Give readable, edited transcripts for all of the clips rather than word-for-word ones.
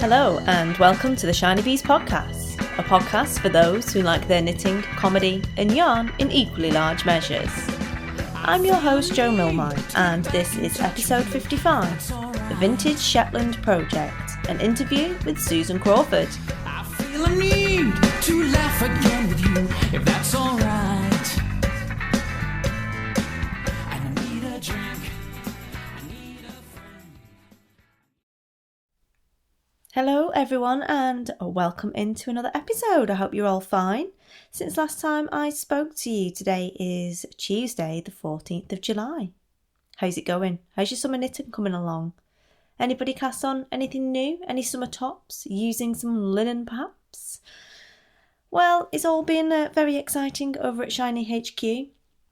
Hello and welcome to the Shinybees podcast, a podcast for those who like their knitting, comedy and yarn in equally large measures. I'm your host Jo Milmine and this is episode 55, the Vintage Shetland Project, an interview with Susan Crawford. I feel a need to laugh again with you, if that's alright. I need a drink, I need a friend. Hello everyone and welcome into another episode. I hope you're all fine. Since last time I spoke to you, today is Tuesday the 14th of July. How's it going? How's your summer knitting coming along? Anybody cast on anything new? Any summer tops? Using some linen perhaps? Well, it's all been very exciting over at Shiny HQ.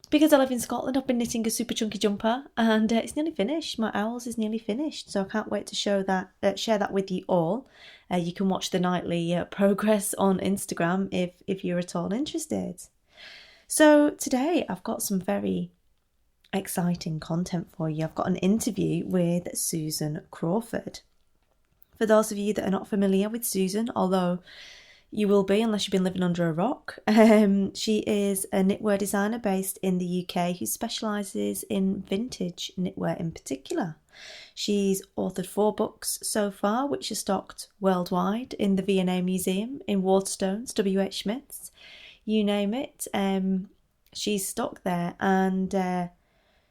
Because I live in Scotland, I've been knitting a super chunky jumper and it's nearly finished. My owls is nearly finished, so I can't wait to share that with you all. You can watch the nightly progress on Instagram if you're at all interested. So today I've got some very exciting content for you. I've got an interview with Susan Crawford. For those of you that are not familiar with Susan, although you will be unless you've been living under a rock, she is a knitwear designer based in the UK who specialises in vintage knitwear in particular. She's authored 4 books so far, which are stocked worldwide in the V&amp Museum, in Waterstones, WH Smith's, you name it. She's stocked there, and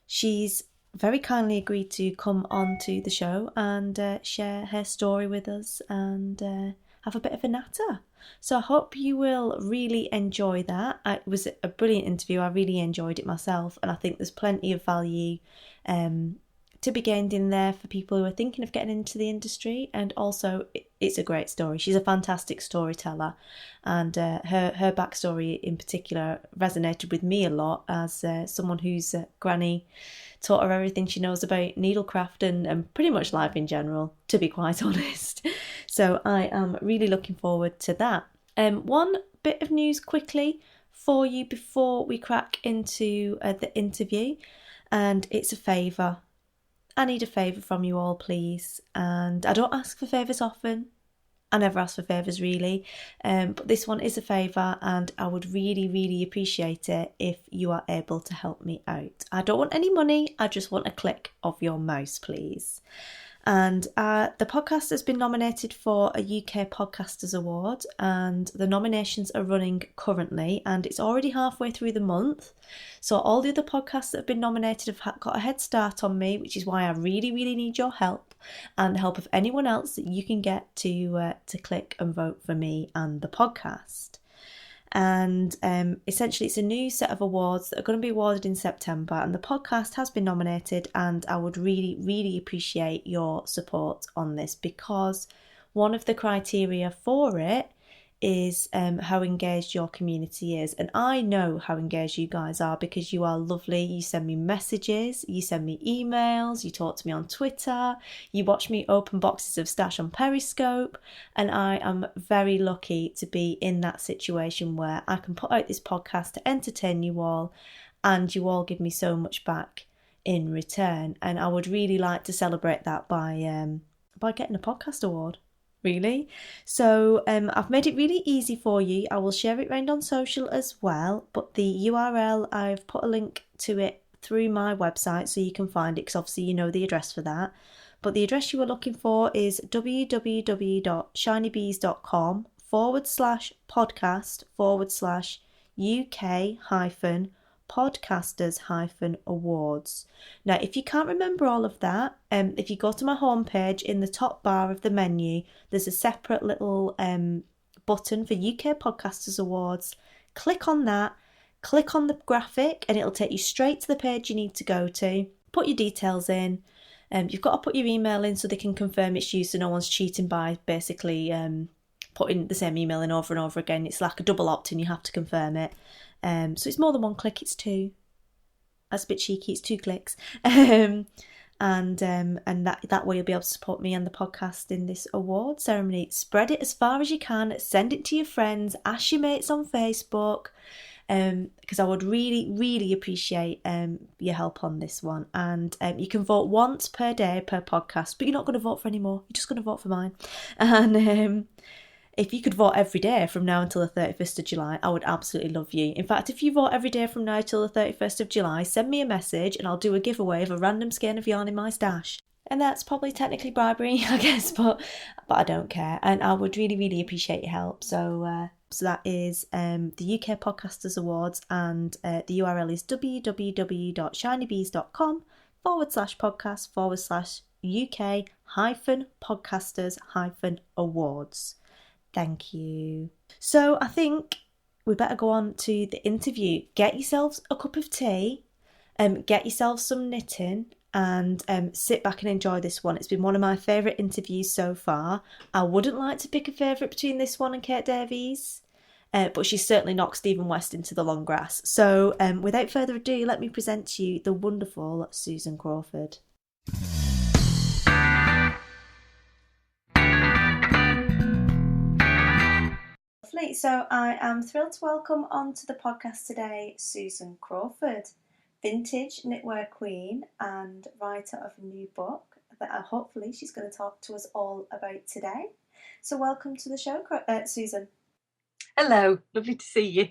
she's very kindly agreed to come on to the show and share her story with us and have a bit of a natter. So I hope you will really enjoy that. It was a brilliant interview. I really enjoyed it myself, and I think there's plenty of value to be gained in there for people who are thinking of getting into the industry, and also it's a great story. She's a fantastic storyteller, and her backstory in particular resonated with me a lot as someone whose granny taught her everything she knows about needlecraft and pretty much life in general, to be quite honest. So I am really looking forward to that. One bit of news quickly for you before we crack into the interview, and it's a favour. I need a favour from you all, please. And I don't ask for favours often. I never ask for favours really, but this one is a favour and I would really, really appreciate it if you are able to help me out. I don't want any money, I just want a click of your mouse, please. And the podcast has been nominated for a UK Podcasters Award, and the nominations are running currently, and it's already halfway through the month. So all the other podcasts that have been nominated have got a head start on me, which is why I really, really need your help and the help of anyone else that you can get to click and vote for me and the podcast. And essentially it's a new set of awards that are going to be awarded in September, and the podcast has been nominated, and I would really, really appreciate your support on this, because one of the criteria for it is how engaged your community is. And I know how engaged you guys are because you are lovely. You send me messages, you send me emails, you talk to me on Twitter, you watch me open boxes of stash on Periscope, and I am very lucky to be in that situation where I can put out this podcast to entertain you all, and you all give me so much back in return. And I would really like to celebrate that by getting a podcast award. Really. So I've made it really easy for you. I will share it around on social as well, but the URL, I've put a link to it through my website so you can find it, because obviously you know the address for that. But the address you are looking for is www.shinybees.com/podcast/UK- podcasters-awards. Now, if you can't remember all of that, if you go to my homepage, in the top bar of the menu, there's a separate little button for UK Podcasters Awards. Click on that, click on the graphic, and it'll take you straight to the page you need to go to. Put your details in. You've got to put your email in so they can confirm it's you, so no one's cheating by basically putting the same email in over and over again. It's like a double opt-in, you have to confirm it. So it's more than 1 click, it's 2. That's a bit cheeky, it's 2 clicks. And that way you'll be able to support me and the podcast in this award ceremony. Spread it as far as you can, send it to your friends, ask your mates on Facebook, because I would really appreciate your help on this one. And you can vote once per day per podcast, but you're not going to vote for any more. You're just going to vote for mine. And if you could vote every day from now until the 31st of July, I would absolutely love you. In fact, if you vote every day from now till the 31st of July, send me a message and I'll do a giveaway of a random skein of yarn in my stash. And that's probably technically bribery, I guess, but I don't care. And I would really appreciate your help. So that is the UK Podcasters Awards, and the URL is www.shinybees.com/podcast/UK-podcasters-awards. Thank you. So I think we better go on to the interview. Get yourselves a cup of tea, get yourselves some knitting, and sit back and enjoy this one. It's been one of my favourite interviews so far. I wouldn't like to pick a favourite between this one and Kate Davies, but she certainly knocked Stephen West into the long grass. So without further ado, let me present to you the wonderful Susan Crawford. Lovely. So I am thrilled to welcome onto the podcast today Susan Crawford, vintage knitwear queen and writer of a new book that hopefully she's going to talk to us all about today. So welcome to the show, Susan. Hello, lovely to see you.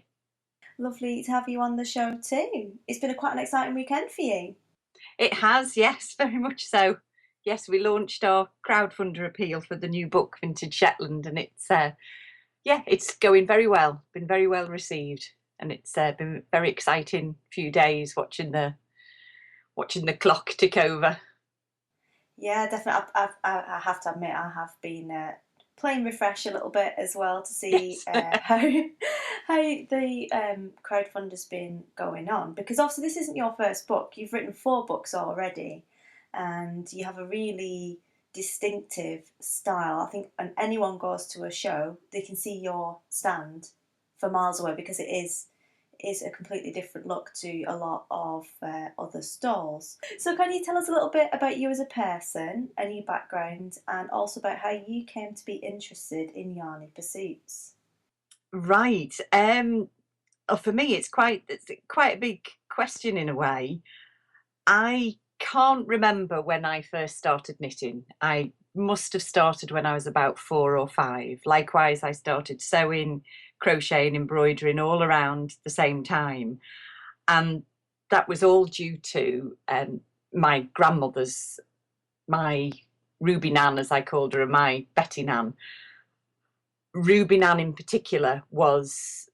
Lovely to have you on the show too. It's been quite an exciting weekend for you. It has, yes, very much so. Yes, we launched our crowdfunder appeal for the new book, Vintage Shetland, and it's going very well. Been very well received, and it's been a very exciting few days watching the clock tick over. Yeah, definitely. I have to admit, I have been playing refresh a little bit as well to see how the crowdfunder's been going on, because obviously this isn't your first book. You've written 4 books already, and you have a really distinctive style. I think when anyone goes to a show, they can see your stand for miles away, because it is a completely different look to a lot of other stalls. So can you tell us a little bit about you as a person and your background, and also about how you came to be interested in yarny pursuits? Right. For me, it's quite a big question in a way. I can't remember when I first started knitting. I must have started when I was about 4 or 5. Likewise, I started sewing, crocheting, embroidering all around the same time, and that was all due to my grandmother's, my Ruby Nan, as I called her, and my Betty Nan. Ruby Nan in particular was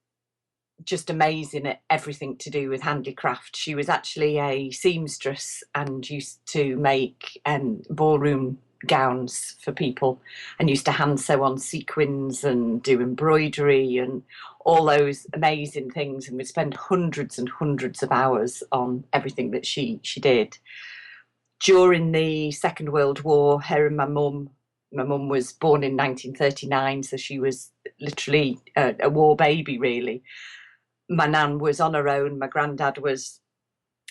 just amazing at everything to do with handicraft. She was actually a seamstress and used to make ballroom gowns for people, and used to hand sew on sequins and do embroidery and all those amazing things, and would spend hundreds and hundreds of hours on everything that she did. During the Second World War, her and my mum was born in 1939, so she was literally a war baby, really. My nan was on her own. My granddad was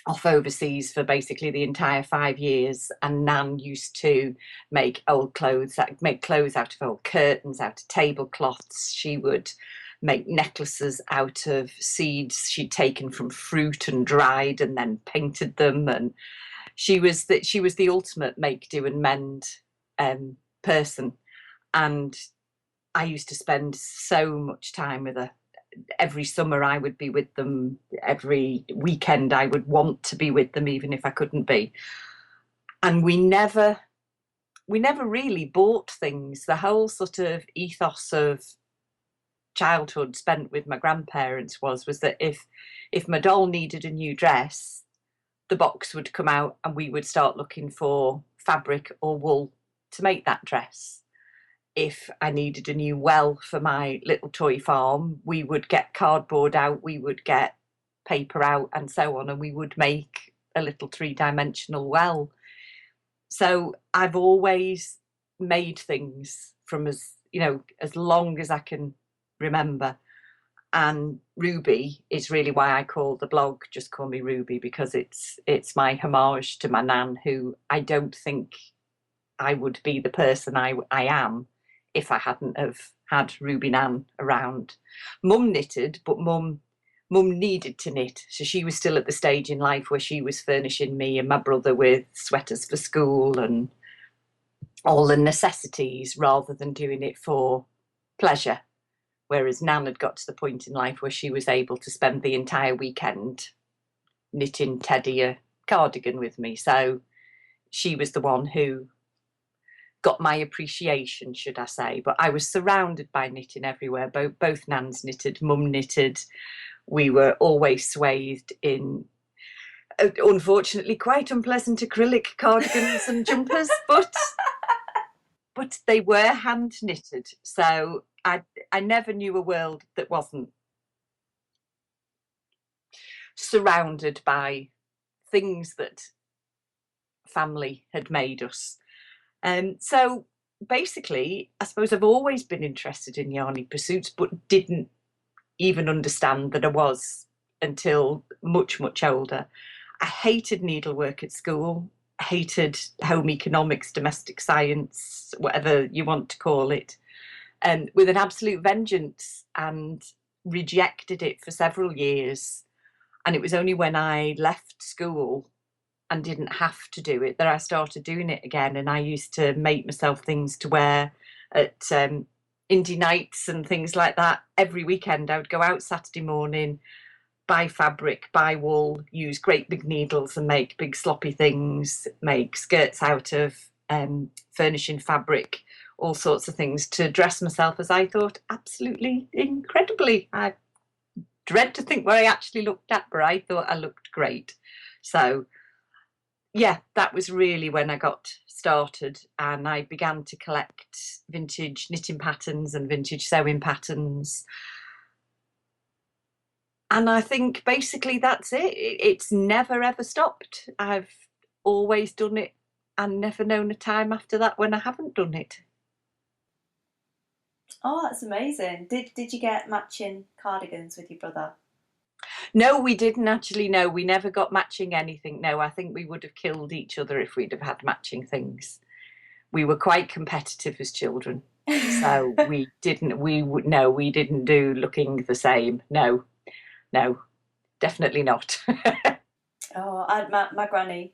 off overseas for basically the entire 5 years, and Nan used to make clothes out of old curtains, out of tablecloths. She would make necklaces out of seeds she'd taken from fruit and dried and then painted them. And she was the ultimate make, do and mend person. And I used to spend so much time with her. Every summer I would be with them. Every weekend I would want to be with them, even if I couldn't be. And we never really bought things. The whole sort of ethos of childhood spent with my grandparents was that if my doll needed a new dress, the box would come out and we would start looking for fabric or wool to make that dress. If I needed a new well for my little toy farm, we would get cardboard out, we would get paper out and so on, and we would make a little 3-dimensional well. So I've always made things from as long as I can remember. And Ruby is really why I call the blog Just Call Me Ruby, because it's my homage to my nan, who I don't think I would be the person I am if I hadn't have had Ruby Nan around. Mum knitted, but Mum Mum needed to knit, so she was still at the stage in life where she was furnishing me and my brother with sweaters for school and all the necessities rather than doing it for pleasure. Whereas Nan had got to the point in life where she was able to spend the entire weekend knitting Teddy a cardigan with me. So she was the one who got my appreciation, should I say. But I was surrounded by knitting everywhere. Both Nans knitted, Mum knitted. We were always swathed in, unfortunately, quite unpleasant acrylic cardigans and jumpers, but they were hand knitted. So I never knew a world that wasn't surrounded by things that family had made us. So basically, I suppose I've always been interested in yarny pursuits, but didn't even understand that I was until much, much older. I hated needlework at school, hated home economics, domestic science, whatever you want to call it, with an absolute vengeance, and rejected it for several years. And it was only when I left school and didn't have to do it that I started doing it again. And I used to make myself things to wear at indie nights and things like that. Every weekend I would go out Saturday morning, buy fabric, buy wool, use great big needles and make big sloppy things, make skirts out of furnishing fabric, all sorts of things to dress myself as I thought absolutely incredibly. I dread to think where I actually looked at, but I thought I looked great. So yeah, that was really when I got started, and I began to collect vintage knitting patterns and vintage sewing patterns. And I think basically that's it. It's never ever stopped. I've always done it and never known a time after that when I haven't done it. Oh, that's amazing. Did you get matching cardigans with your brother? No, we didn't actually. No, we never got matching anything. No, I think we would have killed each other if we'd have had matching things. We were quite competitive as children. So we didn't do looking the same. No, definitely not. Oh, my granny,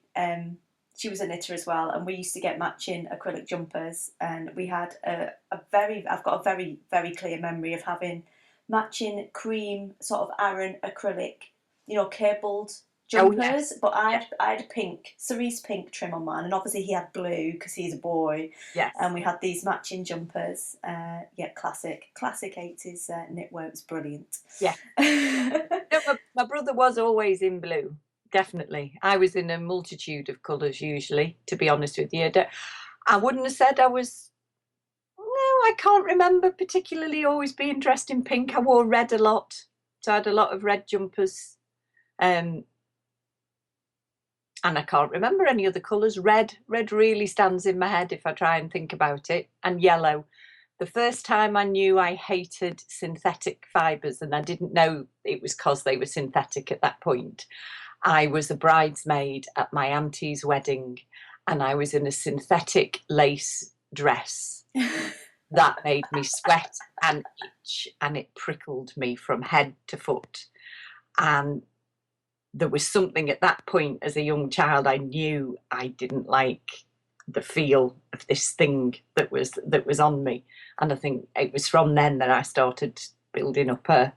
she was a knitter as well, and we used to get matching acrylic jumpers, and we had I've got a very, very clear memory of having matching cream sort of Aran acrylic, cabled jumpers. Oh, yes. But I had a pink, cerise pink trim on mine, and obviously he had blue because he's a boy. Yes. And we had these matching jumpers. Classic 80s knitwear. It was brilliant. Yeah. No, my brother was always in blue. Definitely. I was in a multitude of colours usually, to be honest with you. I wouldn't have said I was. No, I can't remember particularly always being dressed in pink. I wore red a lot. So I had a lot of red jumpers. And I can't remember any other colours. Red really stands in my head if I try and think about it. And yellow. The first time I knew I hated synthetic fibres, and I didn't know it was because they were synthetic at that point. I was a bridesmaid at my auntie's wedding, and I was in a synthetic lace dress. That made me sweat and itch, and it prickled me from head to foot. And there was something at that point as a young child, I knew I didn't like the feel of this thing that was on me. And I think it was from then that I started building up a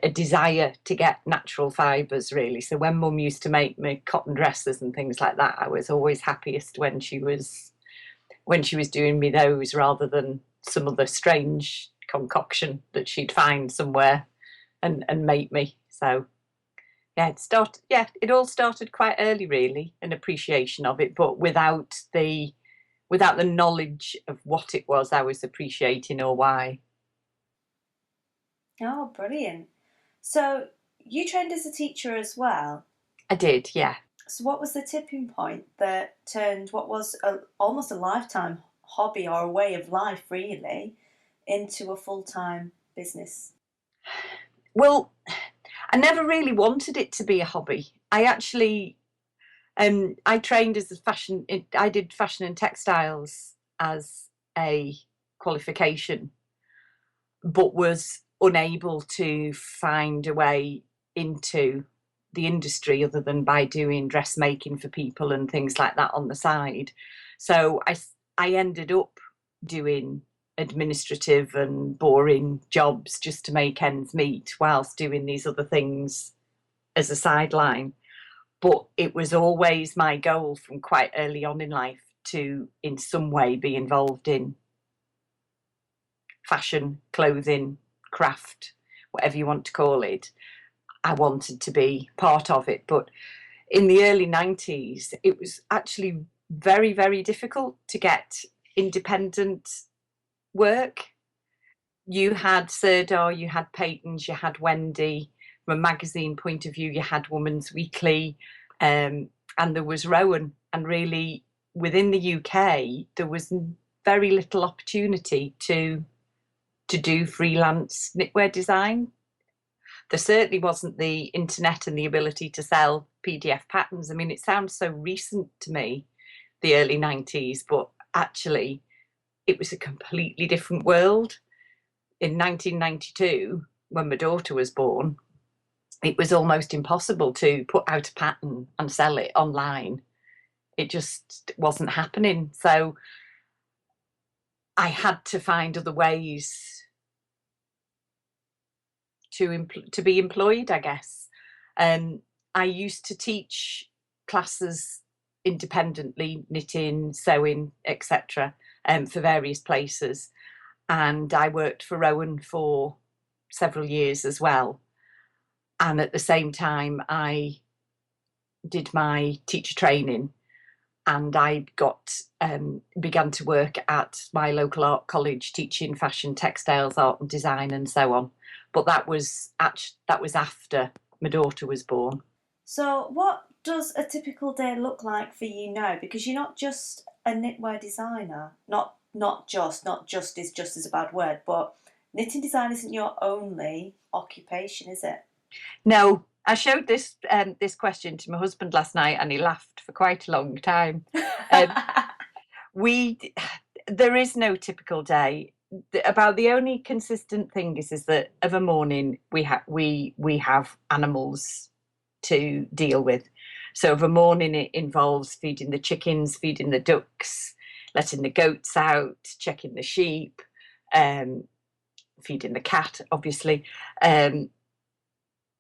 desire to get natural fibres, really. So when Mum used to make me cotton dresses and things like that, I was always happiest when she was doing me those, rather than some other strange concoction that she'd find somewhere and make me. So yeah, it all started quite early, really, an appreciation of it, but without the knowledge of what it was I was appreciating or why. Oh, brilliant. So you trained as a teacher as well? I did, yeah. So what was the tipping point that turned what was almost a lifetime hobby or a way of life, really, into a full-time business? Well, I never really wanted it to be a hobby. I actually, I trained as I did fashion and textiles as a qualification, but was unable to find a way into the industry other than by doing dressmaking for people and things like that on the side. So I ended up doing administrative and boring jobs just to make ends meet whilst doing these other things as a sideline. But it was always my goal from quite early on in life to in some way be involved in fashion, clothing, craft, whatever you want to call it. I wanted to be part of it. But in the early 90s, it was actually very, very difficult to get independent work. You had Sirdar, you had Peyton's, you had Wendy. From a magazine point of view, you had Woman's Weekly, and there was Rowan. And really, within the UK, there was very little opportunity to do freelance knitwear design. There certainly wasn't the internet and the ability to sell PDF patterns. I mean, it sounds so recent to me, the early 90s, but actually it was a completely different world. In 1992, when my daughter was born, it was almost impossible to put out a pattern and sell it online. It just wasn't happening. So I had to find other ways to be employed, I guess. I used to teach classes independently, knitting, sewing, etc., for various places. And I worked for Rowan for several years as well. And at the same time, I did my teacher training, and I began to work at my local art college teaching fashion, textiles, art and design and so on. But that was after my daughter was born. So what does a typical day look like for you now? Because you're not just a knitwear designer, not just is just as a bad word, but knitting design isn't your only occupation, is it? No, I showed this question to my husband last night, and he laughed for quite a long time. There is no typical day. About the only consistent thing is that of a morning we have animals to deal with. So of a morning it involves feeding the chickens, feeding the ducks, letting the goats out, checking the sheep, feeding the cat, obviously.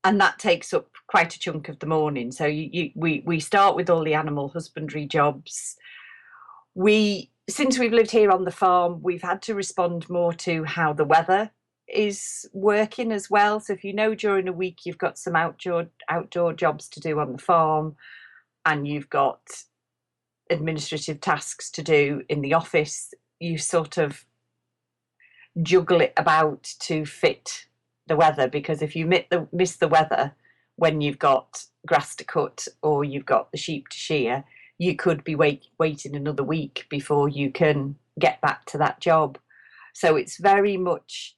And that takes up quite a chunk of the morning. So we start with all the animal husbandry jobs. Since we've lived here on the farm, we've had to respond more to how the weather is working as well. So if you know during a week you've got some outdoor jobs to do on the farm, and you've got administrative tasks to do in the office, you sort of juggle it about to fit the weather, because if you miss the weather when you've got grass to cut or you've got the sheep to shear, you could be waiting another week before you can get back to that job. So it's very much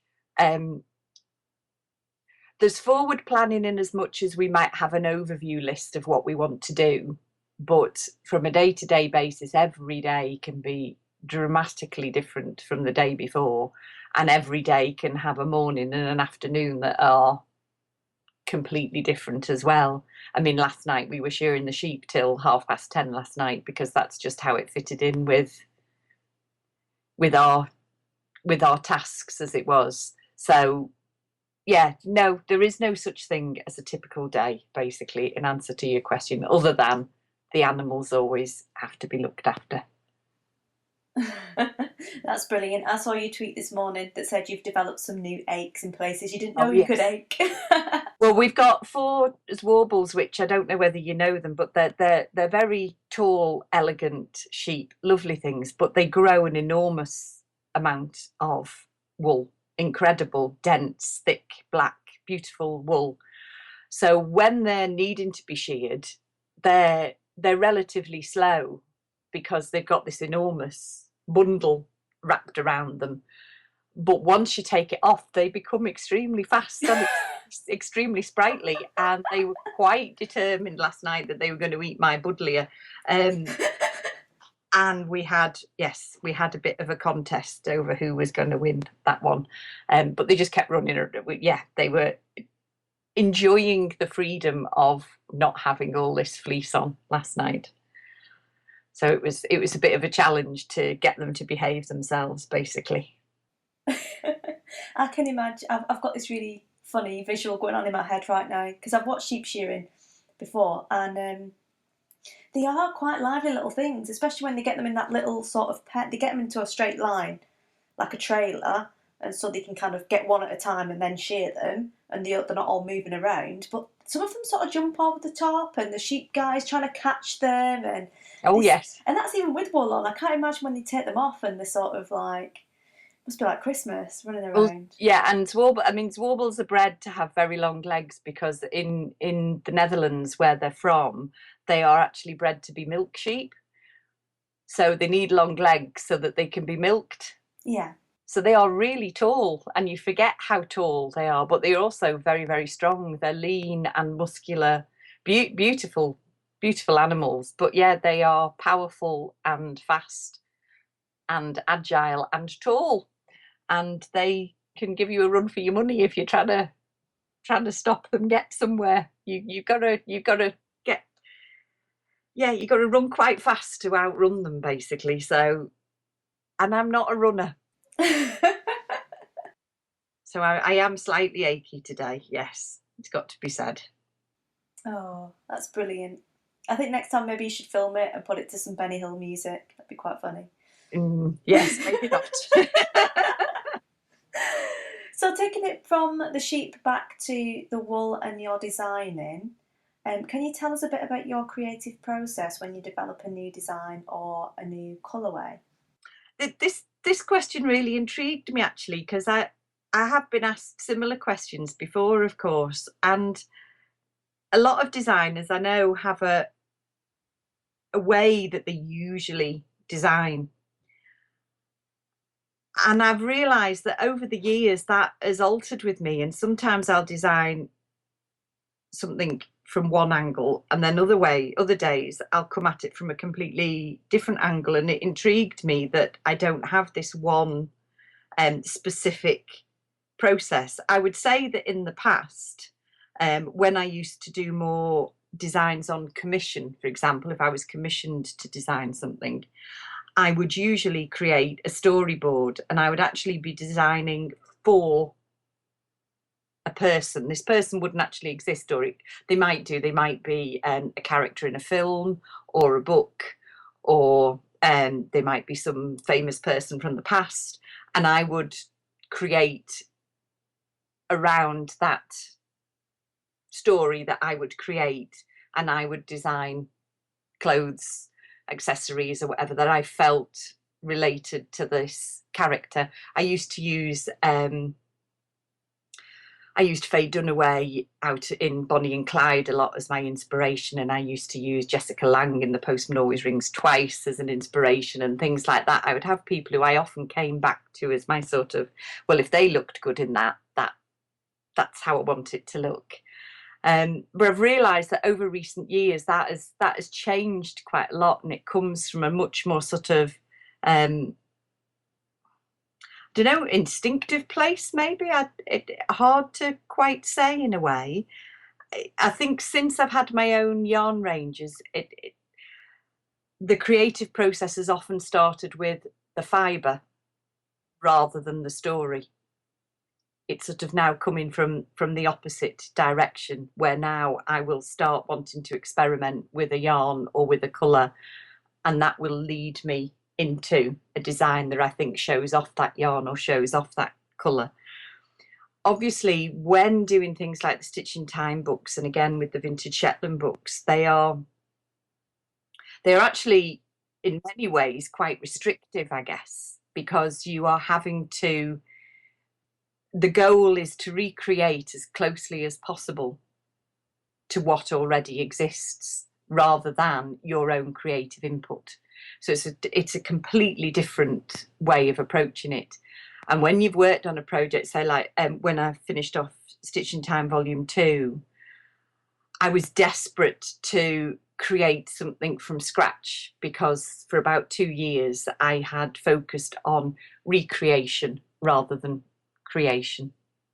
there's forward planning in as much as we might have an overview list of what we want to do, but from a day-to-day basis, every day can be dramatically different from the day before, and every day can have a morning and an afternoon that are completely different as well. I mean, last night we were shearing the sheep till 10:30 last night, because that's just how it fitted in with our tasks as it was. So yeah, no, there is no such thing as a typical day, basically, in answer to your question, other than the animals always have to be looked after. That's brilliant. I saw you tweet this morning that said you've developed some new aches in places you didn't know you could ache. Well, we've got 4 Zwartbles, which I don't know whether you know them, but they're very tall, elegant sheep, lovely things, but they grow an enormous amount of wool, incredible, dense, thick, black, beautiful wool. So when they're needing to be sheared, they're relatively slow, because they've got this enormous bundle wrapped around them. But once you take it off, they become extremely fast and extremely sprightly. And they were quite determined last night that they were going to eat my buddleia. And we had a bit of a contest over who was going to win that one, but they just kept running. They were enjoying the freedom of not having all this fleece on last night. So it was a bit of a challenge to get them to behave themselves, basically. I can imagine. I've got this really funny visual going on in my head right now because I've watched sheep shearing before, and they are quite lively little things, especially when they get them in that little sort of pen. They get them into a straight line, like a trailer, and so they can kind of get one at a time and then shear them, and they're not all moving around. But some of them sort of jump over the top, and the sheep guy's trying to catch them, and yes, and that's even with wool on. I can't imagine when they take them off and they're sort of like, must be like Christmas running around. Well, yeah, and Zwarbles are bred to have very long legs because in the Netherlands, where they're from, they are actually bred to be milk sheep. So they need long legs so that they can be milked. Yeah. So they are really tall, and you forget how tall they are, but they're also very, very strong. They're lean and muscular, beautiful animals. But yeah, they are powerful and fast and agile and tall. And they can give you a run for your money if you're trying to stop them get somewhere. You gotta run quite fast to outrun them, basically. So, and I'm not a runner. So I am slightly achy today. Yes, it's got to be said. Oh, that's brilliant. I think next time maybe you should film it and put it to some Benny Hill music. That'd be quite funny. Yes, maybe not. So taking it from the sheep back to the wool and your designing, can you tell us a bit about your creative process when you develop a new design or a new colourway? This question really intrigued me, actually, because I have been asked similar questions before, of course, and a lot of designers I know have a way that they usually design. And I've realised that over the years that has altered with me, and sometimes I'll design something from one angle, and then other days I'll come at it from a completely different angle. And it intrigued me that I don't have this one specific process. I would say that in the past, when I used to do more designs on commission, for example, if I was commissioned to design something, I would usually create a storyboard, and I would actually be designing for a person. This person wouldn't actually exist, or they might do. They might be a character in a film or a book, or they might be some famous person from the past, and I would create around that story that I would create, and I would design clothes, accessories, or whatever that I felt related to this character. I used Faye Dunaway out in Bonnie and Clyde a lot as my inspiration, and I used to use Jessica Lange in The Postman Always Rings Twice as an inspiration, and things like that. I would have people who I often came back to as my sort of, well, if they looked good in that's how I want it to look. But I've realised that over recent years that has changed quite a lot, and it comes from a much more sort of instinctive place, maybe. Hard to quite say in a way. I think since I've had my own yarn ranges, the creative process has often started with the fibre rather than the story. It's sort of now coming from the opposite direction, where now I will start wanting to experiment with a yarn or with a colour, and that will lead me into a design that I think shows off that yarn or shows off that colour. Obviously, when doing things like the Stitching Time books, and again with the Vintage Shetland books, they're actually in many ways quite restrictive, I guess, because you are having to, the goal is to recreate as closely as possible to what already exists rather than your own creative input. So it's a completely different way of approaching it. And when you've worked on a project, say like when I finished off Stitching Time Volume 2, I was desperate to create something from scratch, because for about 2 years I had focused on recreation rather than creation,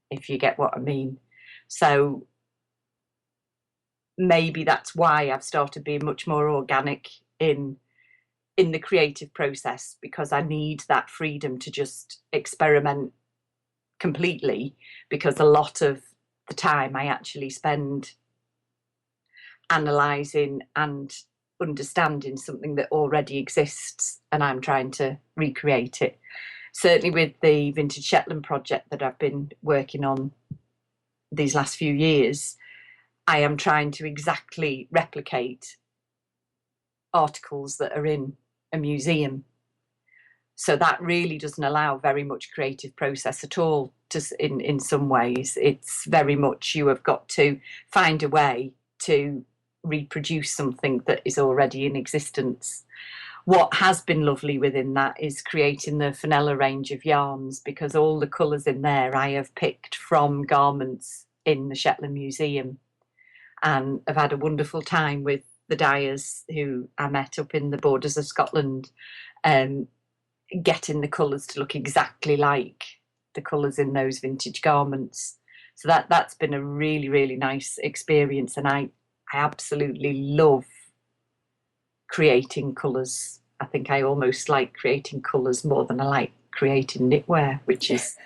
if you get what I mean. So maybe that's why I've started being much more organic in the creative process, because I need that freedom to just experiment completely, because a lot of the time I actually spend analysing and understanding something that already exists, and I'm trying to recreate it. Certainly with the Vintage Shetland project that I've been working on these last few years, I am trying to exactly replicate articles that are in a museum. So that really doesn't allow very much creative process at all. Just in some ways, it's very much you have got to find a way to reproduce something that is already in existence. What has been lovely within that is creating the Fenella range of yarns, because all the colours in there I have picked from garments in the Shetland Museum, and I've had a wonderful time with the dyers who I met up in the borders of Scotland, getting the colours to look exactly like the colours in those vintage garments. So that's been a really, really nice experience, and I absolutely love creating colours. I think I almost like creating colours more than I like creating knitwear, which is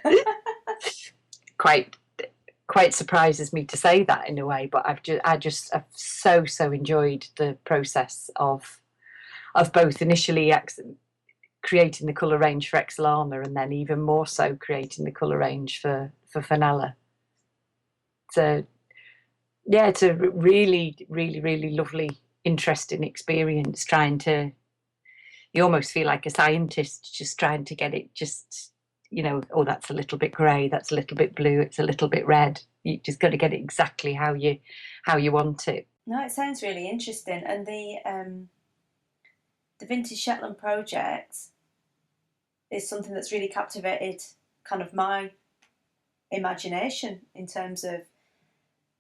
quite surprises me to say that in a way. But I've so enjoyed the process of both initially creating the colour range for Excelana, and then even more so creating the colour range for Fenella. So yeah, it's a really, really, really lovely, interesting experience, you almost feel like a scientist just trying to get it just, oh, that's a little bit grey, that's a little bit blue, it's a little bit red. You just got to get it exactly how you want it. No, it sounds really interesting. And the Vintage Shetland Project is something that's really captivated kind of my imagination, in terms of,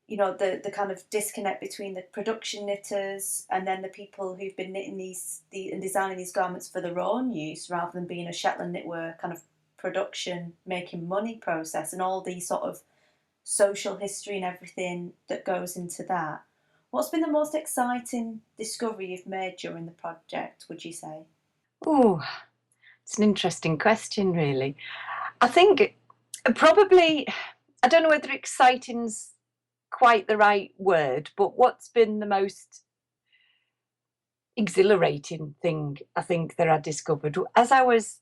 the kind of disconnect between the production knitters and then the people who've been knitting and designing these garments for their own use, rather than being a Shetland knitwear kind of production, making money process, and all the sort of social history and everything that goes into that. What's been the most exciting discovery you've made during the project, would you say? Oh, it's an interesting question, really. I think probably, I don't know whether exciting's quite the right word, but what's been the most exhilarating thing I think that I discovered as I was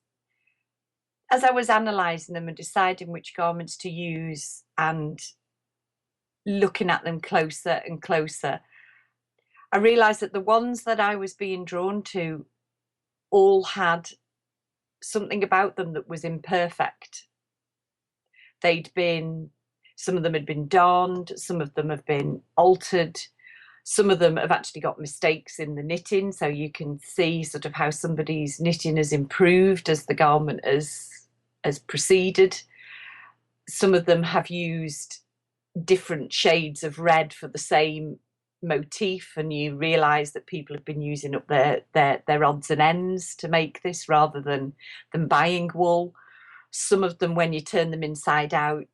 analysing them and deciding which garments to use and looking at them closer and closer, I realised that the ones that I was being drawn to all had something about them that was imperfect. Some of them had been darned, some of them have been altered, some of them have actually got mistakes in the knitting, so you can see sort of how somebody's knitting has improved as the garment has proceeded. Some of them have used different shades of red for the same motif, and you realise that people have been using up their odds and ends to make this, rather than buying wool. Some of them, when you turn them inside out,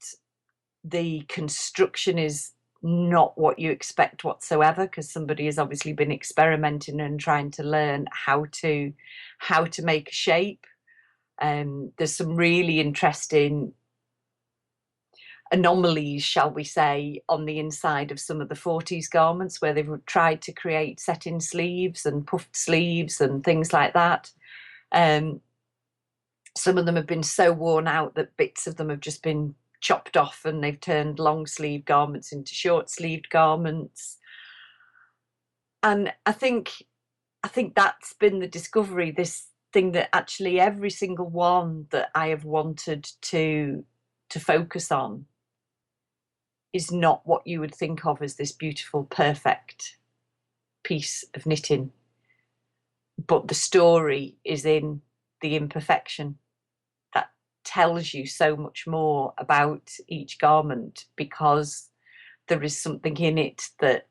the construction is not what you expect whatsoever, because somebody has obviously been experimenting and trying to learn how to make a shape. There's some really interesting anomalies, shall we say, on the inside of some of the 40s garments, where they've tried to create set-in sleeves and puffed sleeves and things like that. Some of them have been so worn out that bits of them have just been chopped off, and they've turned long sleeve garments into short sleeved garments. And I think that's been the discovery, this thing that actually every single one that I have wanted to focus on is not what you would think of as this beautiful, perfect piece of knitting, but the story is in the imperfection. That tells you so much more about each garment, because there is something in it that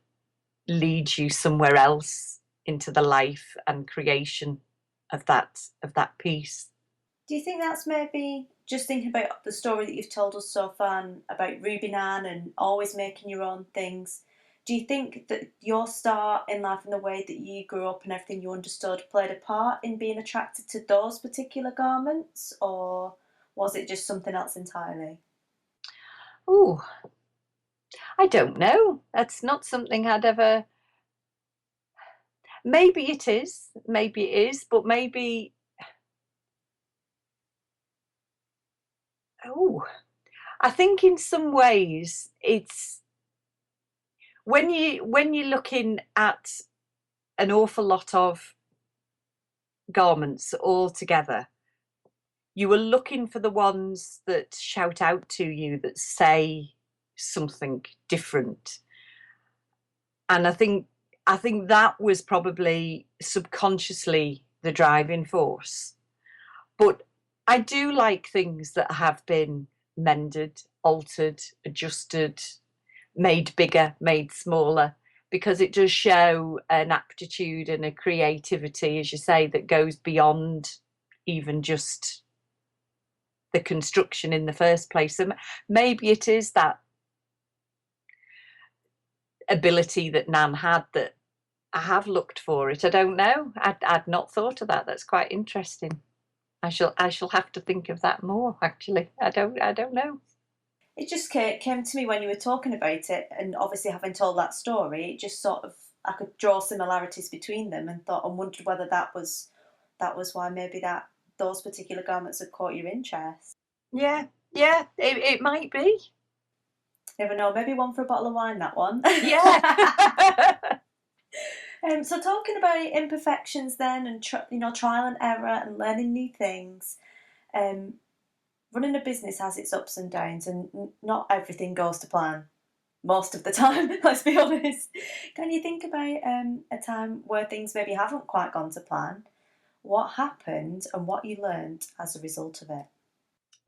leads you somewhere else into the life and creation of that piece. Do you think that's maybe just thinking about the story that you've told us so far and about Ruby Nan and always making your own things? Do you think that your start in life and the way that you grew up and everything you understood played a part in being attracted to those particular garments, or was it just something else entirely? Oh, I don't know. That's not something I'd ever. Maybe it is, but maybe. Oh, I think in some ways it's when you're looking at an awful lot of garments all together, you are looking for the ones that shout out to you, that say something different. And I think that was probably subconsciously the driving force. But I do like things that have been mended, altered, adjusted, made bigger, made smaller, because it does show an aptitude and a creativity, as you say, that goes beyond even just the construction in the first place. And maybe it is that ability that Nan had that I have looked for it. I don't know. I'd not thought of that. That's quite interesting. I shall have to think of that more, actually. I don't know. It just came to me when you were talking about it, and obviously having told that story, it just sort of, I could draw similarities between them and thought and wondered whether that was why maybe that those particular garments had caught your interest. Yeah, it might be. Never know, maybe one for a bottle of wine, that one. Yeah. So talking about imperfections then, and trial and error and learning new things. Running a business has its ups and downs, and not everything goes to plan most of the time. Let's be honest. Can you think about a time where things maybe haven't quite gone to plan? What happened and what you learned as a result of it?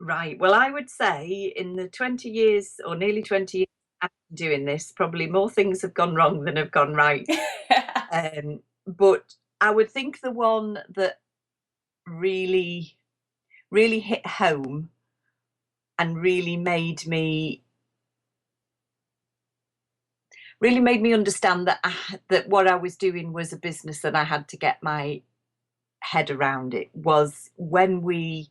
Right. Well, I would say in the 20 years or nearly 20 years I've been doing this, probably more things have gone wrong than have gone right. But I would think the one that really, really hit home and really made me understand that what I was doing was a business and I had to get my head around it, was when we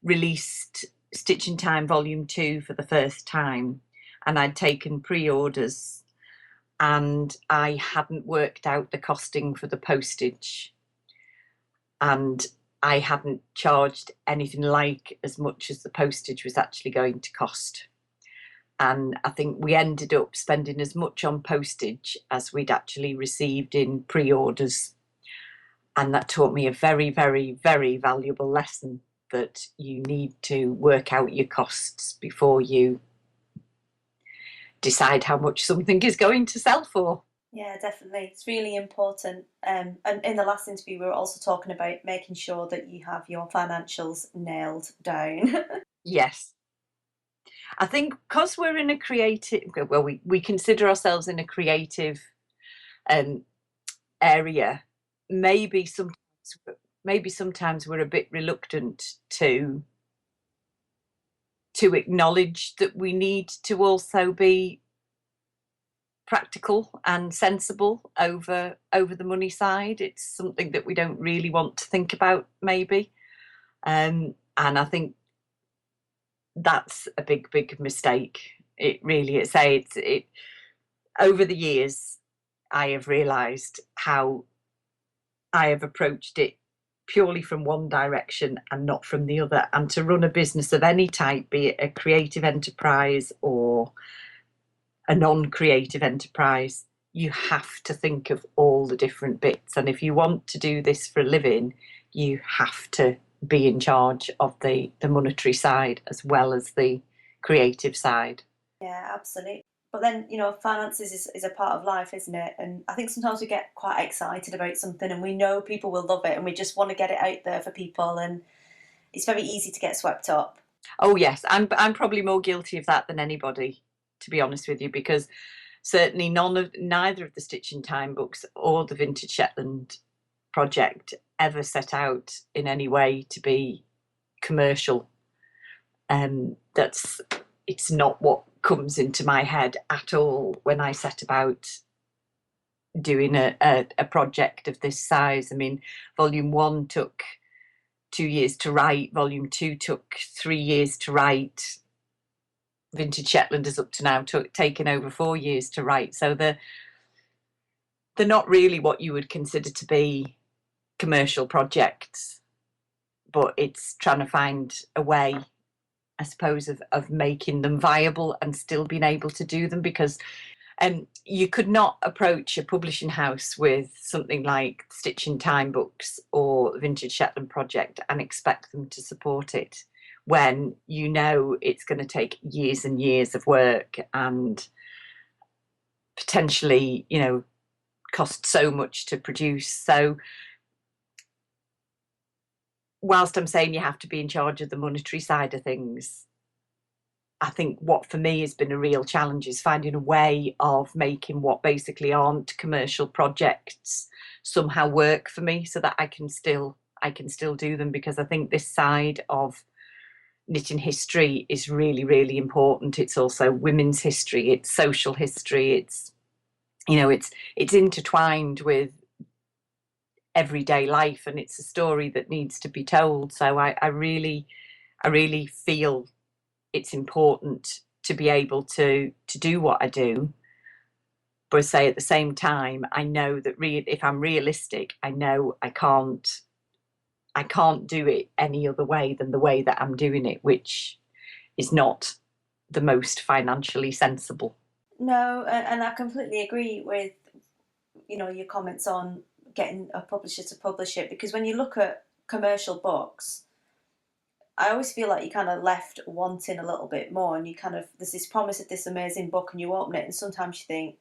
released Stitching Time Volume 2 for the first time, and I'd taken pre-orders and I hadn't worked out the costing for the postage, and I hadn't charged anything like as much as the postage was actually going to cost. And I think we ended up spending as much on postage as we'd actually received in pre-orders. And that taught me a very, very, very valuable lesson, that you need to work out your costs before you decide how much something is going to sell for. Yeah, definitely. It's really important. And in the last interview, we were also talking about making sure that you have your financials nailed down. Yes. I think because we're in a creative, well, we consider ourselves in a creative area, maybe sometimes we're a bit reluctant to acknowledge that we need to also be practical and sensible over the money side. It's something that we don't really want to think about, maybe, and I think that's a big mistake. It really is. It over the years I have realized how I have approached it purely from one direction and not from the other. And to run a business of any type, be it a creative enterprise or a non-creative enterprise, you have to think of all the different bits. And if you want to do this for a living, you have to be in charge of the monetary side as well as the creative side. Yeah, absolutely. But then, finances is a part of life, isn't it? And I think sometimes we get quite excited about something and we know people will love it and we just want to get it out there for people, and it's very easy to get swept up. Oh yes, I'm probably more guilty of that than anybody, to be honest with you, because certainly neither of the Stitch in Time books or the Vintage Shetland Project ever set out in any way to be commercial. It's not what comes into my head at all when I set about doing a project of this size. I mean, volume 1 took 2 years to write, volume 2 took 3 years to write. Vintage Shetland has up to now taken over 4 years to write. So they're not really what you would consider to be commercial projects, but it's trying to find a way, I suppose, of making them viable and still being able to do them, because you could not approach a publishing house with something like Stitch in Time books or Vintage Shetland Project and expect them to support it when you know it's going to take years and years of work and potentially, cost so much to produce. So whilst I'm saying you have to be in charge of the monetary side of things, I think what for me has been a real challenge is finding a way of making what basically aren't commercial projects somehow work for me, so that I can still do them, because I think this side of knitting history is really, really important. It's also women's history, it's social history, it's intertwined with everyday life, and it's a story that needs to be told. So I really feel it's important to be able to do what I do. But I say at the same time, I know that if I'm realistic, I know I can't do it any other way than the way that I'm doing it, which is not the most financially sensible. No, and I completely agree with, your comments on getting a publisher to publish it, because when you look at commercial books, I always feel like you're kind of left wanting a little bit more, and there's this promise of this amazing book, and you open it and sometimes you think,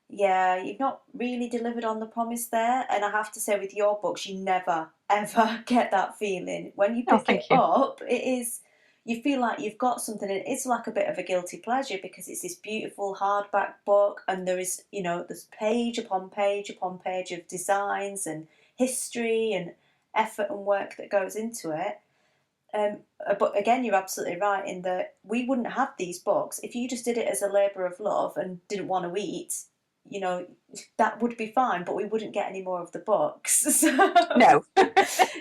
yeah, you've not really delivered on the promise there. And I have to say, with your books, you never ever get that feeling. When you pick it up, you feel like you've got something, and it's like a bit of a guilty pleasure, because it's this beautiful hardback book, and there is, there's page upon page upon page of designs and history and effort and work that goes into it. But again, you're absolutely right in that we wouldn't have these books if you just did it as a labour of love and didn't want to eat. That would be fine, but we wouldn't get any more of the books. So No.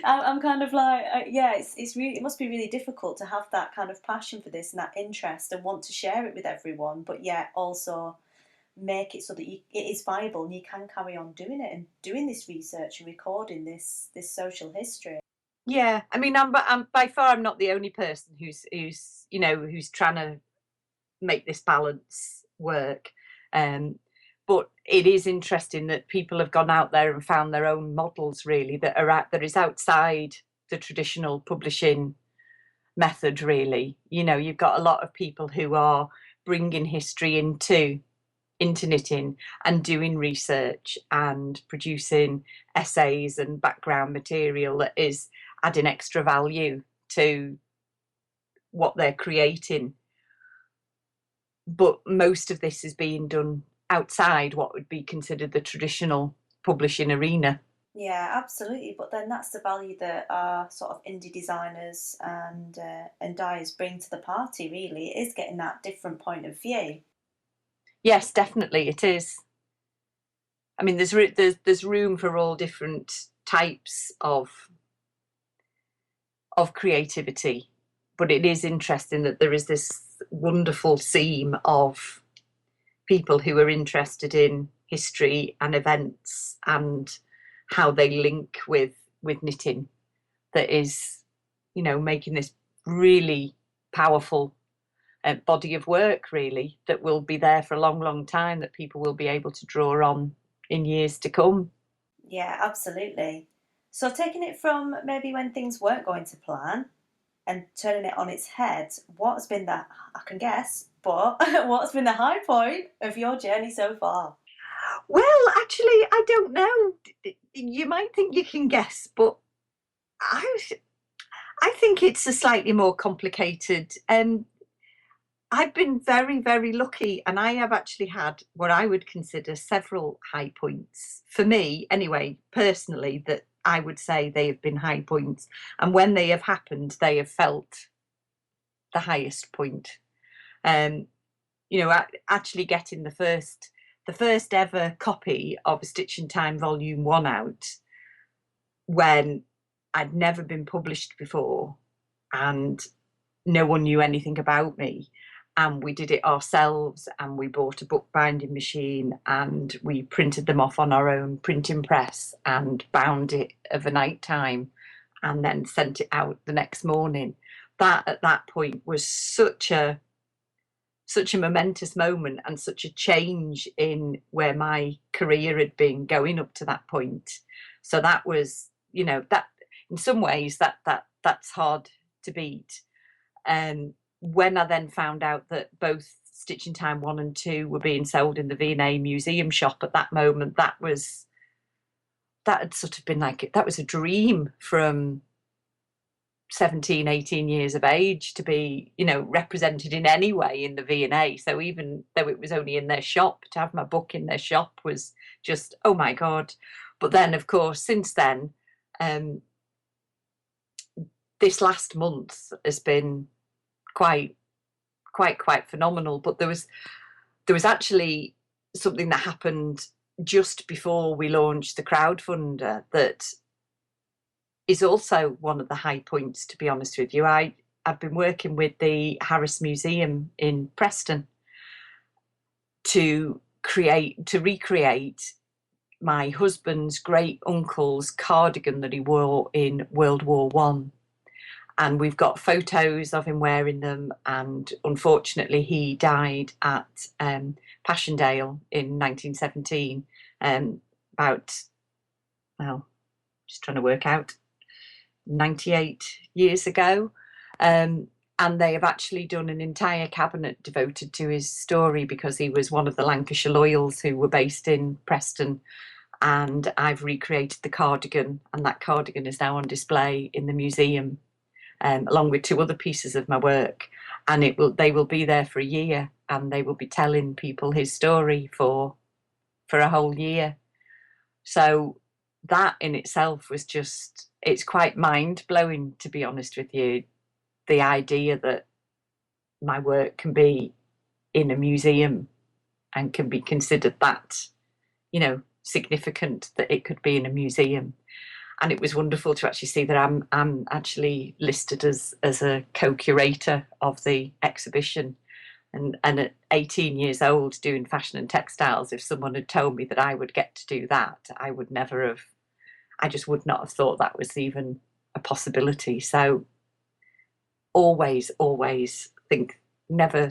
I'm kind of like, it must be really difficult to have that kind of passion for this and that interest and want to share it with everyone, but yet also make it so that it is viable and you can carry on doing it and doing this research and recording this social history. Yeah, I mean, I'm by far I'm not the only person who's trying to make this balance work. But it is interesting that people have gone out there and found their own models, really, that is outside the traditional publishing method, really. You've got a lot of people who are bringing history into knitting and doing research and producing essays and background material that is adding extra value to what they're creating. But most of this is being done outside what would be considered the traditional publishing arena. Yeah, absolutely. But then that's the value that our sort of indie designers and dyers bring to the party, really. It is getting that different point of view. Yes, definitely it is. I mean, there's room for all different types of creativity, but it is interesting that there is this wonderful seam of people who are interested in history and events and how they link with knitting, that is, making this really powerful body of work, really, that will be there for a long, long time, that people will be able to draw on in years to come. Yeah, absolutely. So taking it from maybe when things weren't going to plan and turning it on its head, what's been I can guess, but what's been the high point of your journey so far? Well, actually, I don't know. You might think you can guess, but I think it's a slightly more complicated. I've been very, very lucky, and I have actually had what I would consider several high points for me, anyway, personally, that I would say they have been high points. And when they have happened, they have felt the highest point. You know, actually getting the first ever copy of A Stitch in Time Volume 1 out when I'd never been published before and no one knew anything about me. And we did it ourselves, and we bought a bookbinding machine, and we printed them off on our own printing press and bound it of a night time and then sent it out the next morning. That at that point was such a momentous moment and such a change in where my career had been going up to that point. So that was, you know, that in some ways that's hard to beat. When I then found out that both Stitch in Time 1 and 2 were being sold in the V&amp museum shop at that moment, that had sort of been like, that was a dream from 17, 18 years of age to be, you know, represented in any way in the V&A. So even though it was only in their shop, to have my book in their shop was just, oh my God. But then, of course, since then, this last month has been quite phenomenal. But there was actually something that happened just before we launched the crowdfunder that is also one of the high points, to be honest with you. I've been working with the Harris Museum in Preston to recreate my husband's great uncle's cardigan that he wore in World War One. And we've got photos of him wearing them. And unfortunately, he died at Passchendaele in 1917, just trying to work out, 98 years ago. And they have actually done an entire cabinet devoted to his story because he was one of the Lancashire Loyals who were based in Preston. And I've recreated the cardigan, and that cardigan is now on display in the museum, along with 2 other pieces of my work. And they will be there for a year, and they will be telling people his story for a whole year. So that in itself was just, it's quite mind-blowing, to be honest with you, the idea that my work can be in a museum and can be considered that, you know, significant that it could be in a museum. And it was wonderful to actually see that I'm actually listed as a co-curator of the exhibition. And at 18 years old doing fashion and textiles, if someone had told me that I would get to do that, I just would not have thought that was even a possibility. So always think, never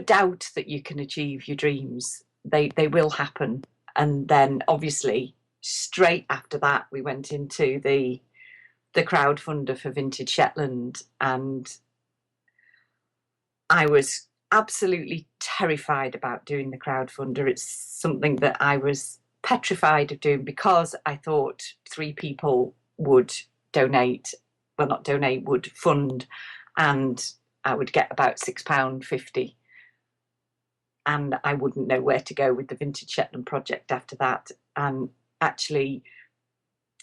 doubt that you can achieve your dreams. They will happen. And then obviously straight after that, we went into the crowdfunder for Vintage Shetland, and I was absolutely terrified about doing the crowdfunder. It's something that I was petrified of doing because I thought 3 people would would fund, and I would get about £6.50. And I wouldn't know where to go with the Vintage Shetland Project after that. And actually,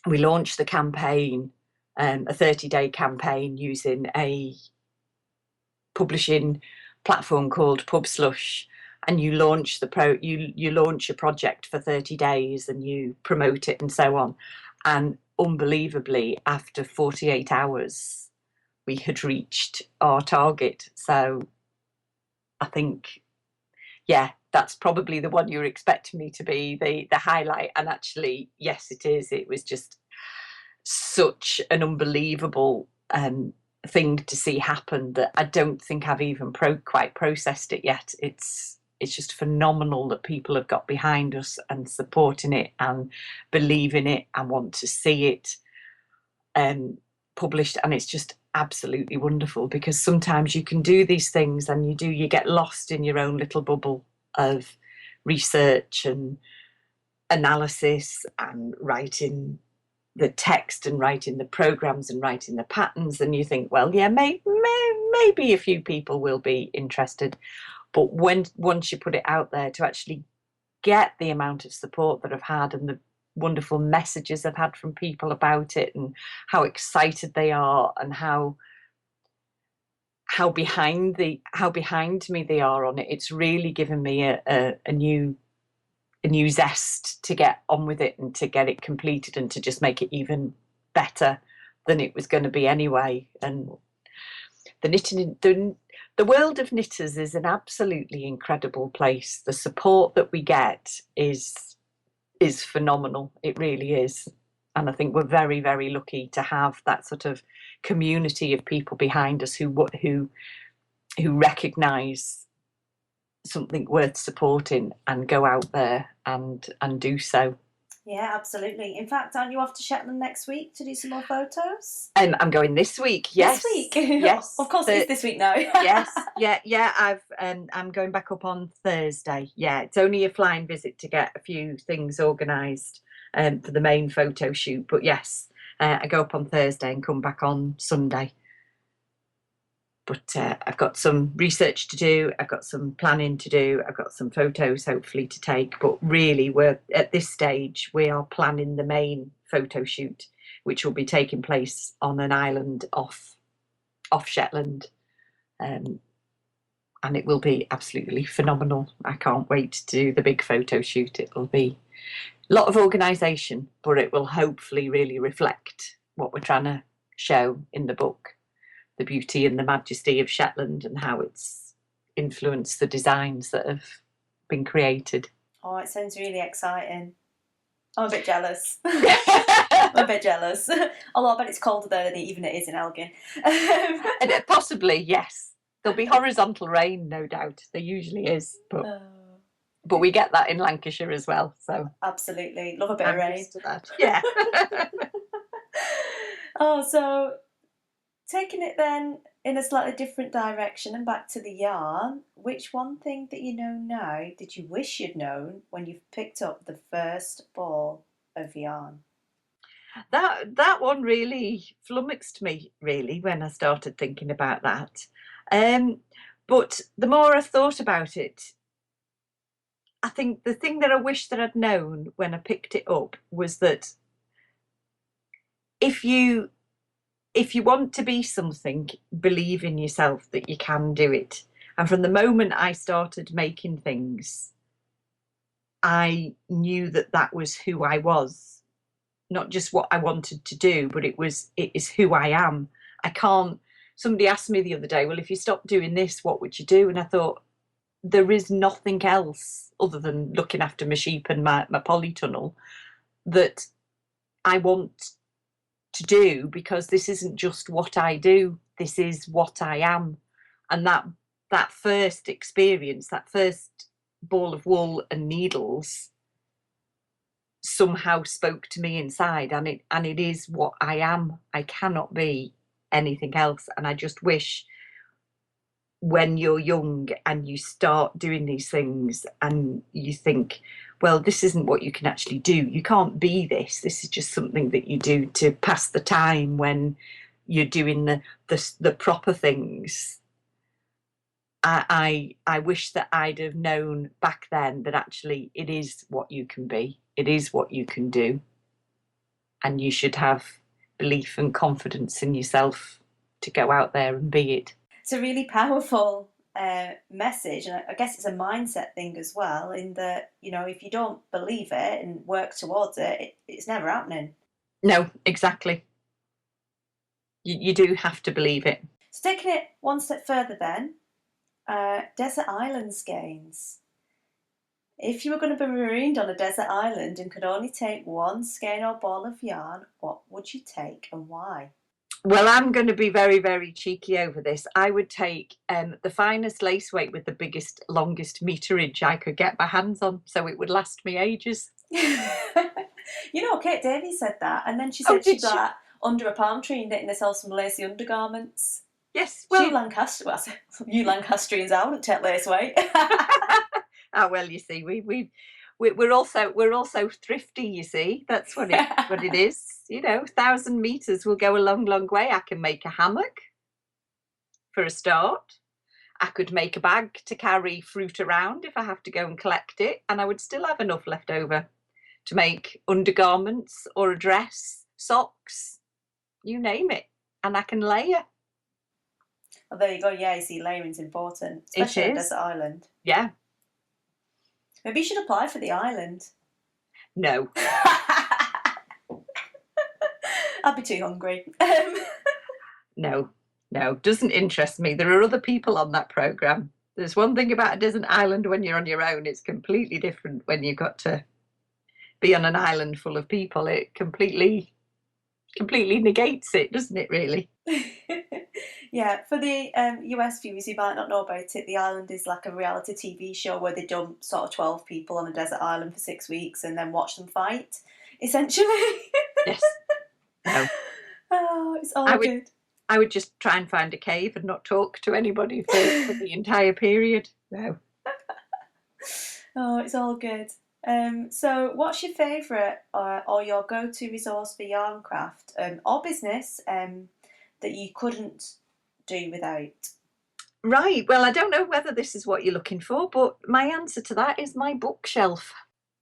we launched the campaign, a 30-day campaign using a publishing platform called Pubslush. And you launch you launch a project for 30 days and you promote it and so on. And unbelievably, after 48 hours, we had reached our target. So I think, yeah, that's probably the one you were expecting me to be the highlight. And actually, yes, it is. It was just such an unbelievable thing to see happen that I don't think I've even quite processed it yet. It's just phenomenal that people have got behind us and supporting it and believe in it and want to see it published. And it's just absolutely wonderful, because sometimes you can do these things and you get lost in your own little bubble of research and analysis and writing the text and writing the programs and writing the patterns, and you think, well, yeah, maybe a few people will be interested. But once you put it out there, to actually get the amount of support that I've had and the wonderful messages I've had from people about it, and how excited they are, and how behind me they are on it, it's really given me a new zest to get on with it and to get it completed and to just make it even better than it was going to be anyway. And the knitting, the world of knitters is an absolutely incredible place. The support that we get is phenomenal. It really is. And I think we're very, very lucky to have that sort of community of people behind us who recognise something worth supporting and go out there and do so. Yeah, absolutely. In fact, aren't you off to Shetland next week to do some more photos? I'm going this week. Yes, this week. Yes, of course, it's this week now. Yes, yeah. I'm going back up on Thursday. Yeah, it's only a flying visit to get a few things organised for the main photo shoot. But yes, I go up on Thursday and come back on Sunday. But I've got some research to do, I've got some planning to do, I've got some photos hopefully to take. But really, we're at this stage, we are planning the main photo shoot, which will be taking place on an island off Shetland. And it will be absolutely phenomenal. I can't wait to do the big photo shoot. It will be a lot of organisation, but it will hopefully really reflect what we're trying to show in the book. The beauty and the majesty of Shetland and how it's influenced the designs that have been created. Oh, it sounds really exciting. I'm a bit jealous. I'm a bit jealous. Although I bet it's colder there than even it is in Elgin. And possibly, yes. There'll be horizontal rain, no doubt. There usually is. But we get that in Lancashire as well. So absolutely. Love a bit of rain. Used to that. Yeah. Oh, so taking it then in a slightly different direction and back to the yarn, which one thing that you know now did you wish you'd known when you picked up the first ball of yarn? That one really flummoxed me, really, when I started thinking about that. But the more I thought about it, I think the thing that I wish that I'd known when I picked it up was that if you want to be something, believe in yourself that you can do it. And from the moment I started making things, I knew that was who I was, not just what I wanted to do, but it is who I am. I can't. Somebody asked me the other day, well, if you stopped doing this, what would you do? And I thought, there is nothing else other than looking after my sheep and my polytunnel that I want to do, because this isn't just what I do, this is what I am. And that first experience, that first ball of wool and needles somehow spoke to me inside, and it is what I am. I cannot be anything else. And I just wish, when you're young and you start doing these things and you think, well, this isn't what you can actually do, you can't be this is just something that you do to pass the time when you're doing the proper things. I wish that I'd have known back then that actually it is what you can be, it is what you can do, and you should have belief and confidence in yourself to go out there and be it. It's a really powerful message, and I guess it's a mindset thing as well, in that, you know, if you don't believe it and work towards it, it's never happening. No, exactly. You do have to believe it. So taking it one step further then, desert island skeins. If you were going to be marooned on a desert island and could only take one skein or ball of yarn, what would you take and why? Well, I'm going to be very, very cheeky over this. I would take the finest lace weight with the biggest, longest meterage I could get my hands on, so it would last me ages. You know, Kate Davies said that, and then she said she'd be under a palm tree knitting herself some lacy undergarments. Yes, well, you Lancastrians, I wouldn't take lace weight. Oh, well, you see, we're also thrifty, you see. That's what it is. 1,000 meters will go a long, long way. I can make a hammock for a start. I could make a bag to carry fruit around if I have to go and collect it, and I would still have enough left over to make undergarments or a dress, socks, you name it, and I can layer. Oh, there you go. Yeah, you see, layering's important, especially on a desert island. Yeah. Maybe you should apply for the island. No. I'd be too hungry. No, doesn't interest me. There are other people on that programme. There's one thing about a desert island when you're on your own, it's completely different when you've got to be on an island full of people. It completely negates it, doesn't it, really? Yeah, for the US viewers who might not know about it, the island is like a reality TV show where they dump sort of 12 people on a desert island for 6 weeks and then watch them fight, essentially. Yes. No. Oh, it's all good. I would just try and find a cave and not talk to anybody for the entire period. No. Oh, it's all good. So what's your favourite or your go-to resource for yarn craft or business that you couldn't do without? Right, well, I don't know whether this is what you're looking for, but my answer to that is my bookshelf,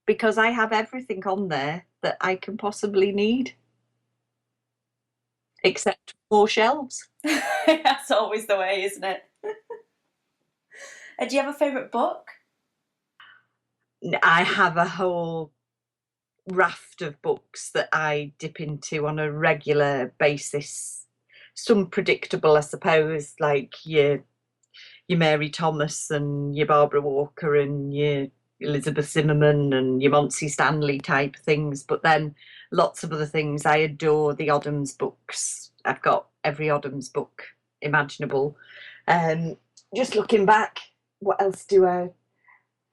because I have everything on there that I can possibly need, except more shelves. That's always the way, isn't it? Do you have a favourite book? I have a whole raft of books that I dip into on a regular basis. Some predictable, I suppose, like your Mary Thomas and your Barbara Walker and your Elizabeth Zimmerman and your Monsey Stanley type things, but then lots of other things. I adore the Oddhams books. I've got every Oddhams book imaginable. Just looking back, what else do I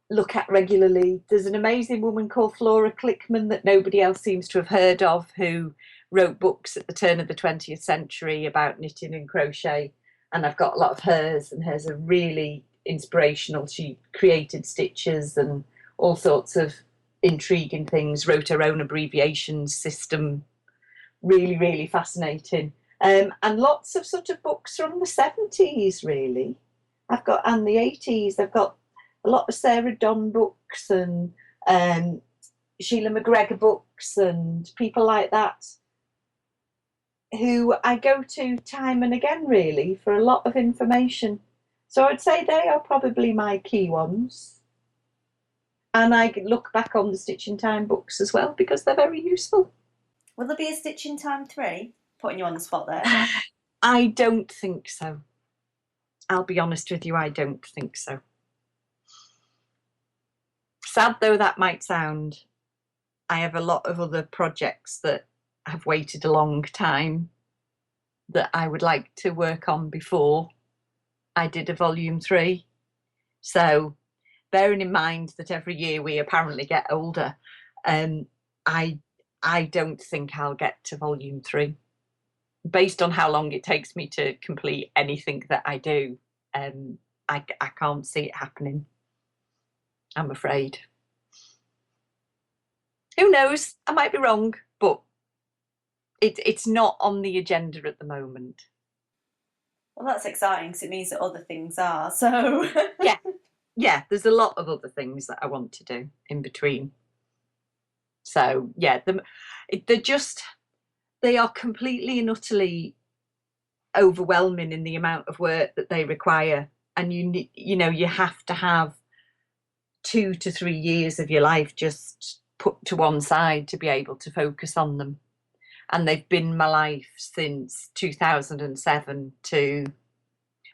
look at regularly? There's an amazing woman called Flora Clickman that nobody else seems to have heard of, who wrote books at the turn of the 20th century about knitting and crochet, and I've got a lot of hers, and hers are really inspirational. She created stitches and all sorts of intriguing things, wrote her own abbreviations system. Really, really fascinating. And lots of sort of books from the 70s, really. And the 80s. I've got a lot of Sarah Donn books and Sheila McGregor books and people like that, who I go to time and again, really, for a lot of information. So I'd say they are probably my key ones. And I look back on the Stitch in Time books as well, because they're very useful. Will there be a Stitch in Time 3? Putting you on the spot there. I don't think so. I'll be honest with you, I don't think so. Sad though that might sound, I have a lot of other projects that have waited a long time that I would like to work on before I did a volume 3. So bearing in mind that every year we apparently get older, I don't think I'll get to volume 3. Based on how long it takes me to complete anything that I do, I can't see it happening, I'm afraid. Who knows? I might be wrong, but it's not on the agenda at the moment. Well, that's exciting because it means that other things are. So yeah, there's a lot of other things that I want to do in between. So yeah, they are completely and utterly overwhelming in the amount of work that they require, and you have to have 2 to 3 years of your life just put to one side to be able to focus on them. And they've been my life since 2007 to,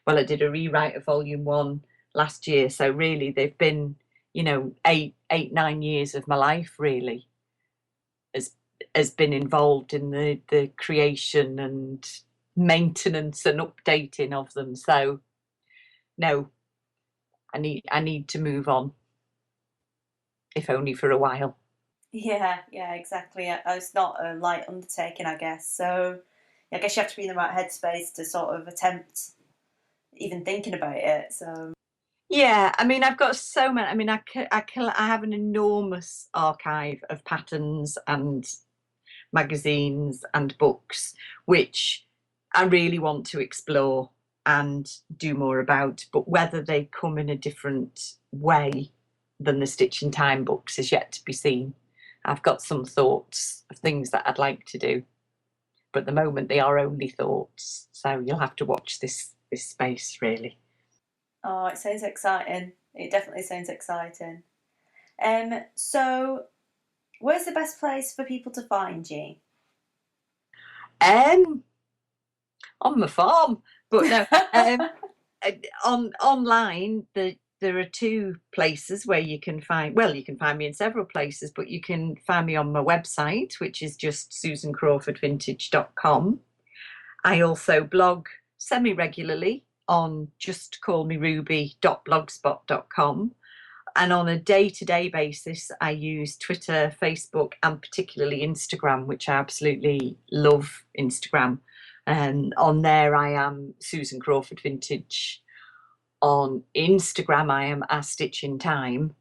well, I did a rewrite of volume 1 last year, so really they've been 8-9 years of my life really has been involved in the creation and maintenance and updating of them. So no, I need to move on, if only for a while. Yeah, exactly. It's not a light undertaking, I guess. So I guess you have to be in the right headspace to sort of attempt even thinking about it. So Yeah, I mean, I've got so many. I mean, I have an enormous archive of patterns and magazines and books, which I really want to explore and do more about. But whether they come in a different way than the Stitch in Time books is yet to be seen. I've got some thoughts of things that I'd like to do, but at the moment they are only thoughts. So you'll have to watch this space really. Oh, it sounds exciting. It definitely sounds exciting. So where's the best place for people to find you? On my farm, but no. On online, there are two places where you can find. Well, you can find me in several places, but you can find me on my website, which is just susancrawfordvintage.com. I also blog semi-regularly on justcallmeruby.blogspot.com. And on a day-to-day basis, I use Twitter, Facebook, and particularly Instagram, which I absolutely love Instagram. And on there, I am Susan Crawford Vintage. On Instagram, I am A Stitch in Time.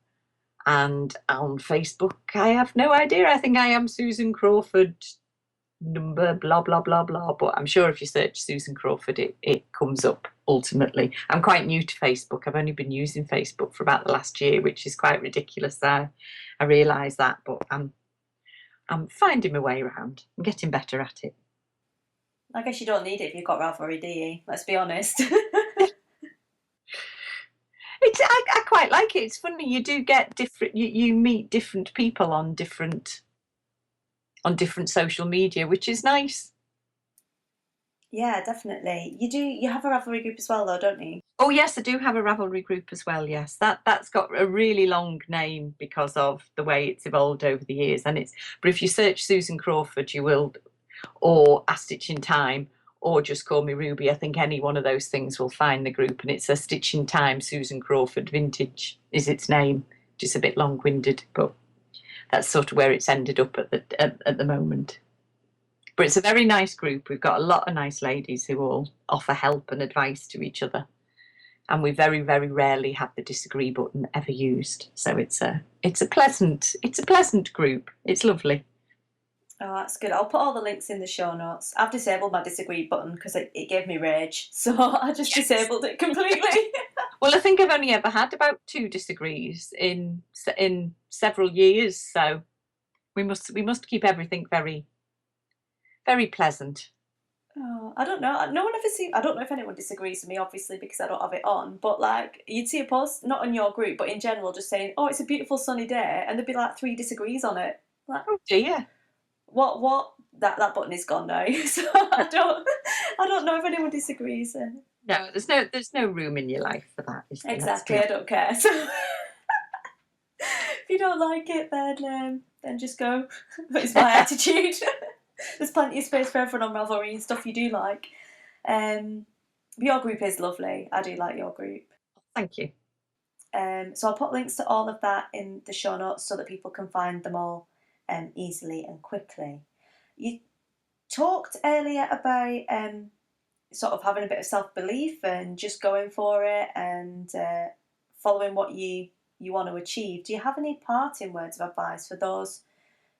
And on Facebook, I have no idea. I think I am Susan Crawford number blah blah blah blah, but I'm sure if you search Susan Crawford it comes up ultimately. I'm quite new to Facebook. I've only been using Facebook for about the last year, which is quite ridiculous. I realise that, but I'm finding my way around. I'm getting better at it. I guess you don't need it if you've got Ravelry, do you? Let's be honest. I quite like it. It's funny, you do get different, you meet different people on different social media, which is nice. Yeah, definitely. You have a Ravelry group as well though, don't you? Oh yes, I do have a Ravelry group as well. Yes, that's got a really long name because of the way it's evolved over the years. And but if you search Susan Crawford, you will, or A Stitch in Time, or just call me Ruby. I think any one of those things will find the group, and it's A Stitch in Time. Susan Crawford Vintage is its name. Just a bit long-winded, but that's sort of where it's ended up at the moment. But it's a very nice group. We've got a lot of nice ladies who all offer help and advice to each other. And we very, very rarely have the disagree button ever used. So it's a pleasant group. It's lovely. Oh, that's good. I'll put all the links in the show notes. I've disabled my disagree button because it gave me rage. So I just disabled it completely. Well, I think I've only ever had about 2 disagrees in several years. So we must keep everything very, very pleasant. Oh, I don't know. No one ever seems. I don't know if anyone disagrees with me, obviously, because I don't have it on. But like, you'd see a post, not on your group, but in general, just saying, "Oh, it's a beautiful sunny day," and there'd be like 3 disagrees on it. Like, oh dear. What? That button is gone now. So I don't know if anyone disagrees. And no, there's no room in your life for that. Is there? Exactly. I don't care. So if you don't like it, then just go. It's my attitude. There's plenty of space for everyone on Ravelry and stuff you do like. Your group is lovely. I do like your group. Thank you. So I'll put links to all of that in the show notes so that people can find them all easily and quickly. You talked earlier about sort of having a bit of self-belief and just going for it and following what you want to achieve. Do you have any parting words of advice for those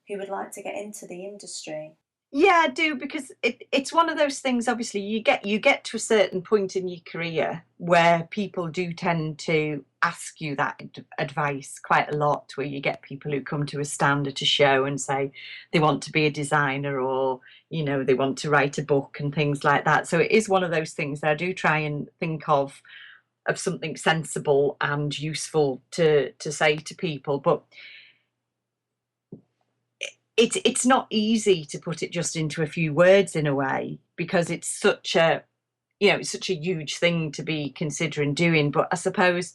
who would like to get into the industry? Yeah, I do, because it's one of those things. Obviously, you get to a certain point in your career where people do tend to ask you that advice quite a lot, where you get people who come to a stand at a show and say they want to be a designer, or they want to write a book and things like that. So it is one of those things that I do try and think of something sensible and useful to say to people, but it's not easy to put it just into a few words in a way, because it's such a huge thing to be considering doing. But I suppose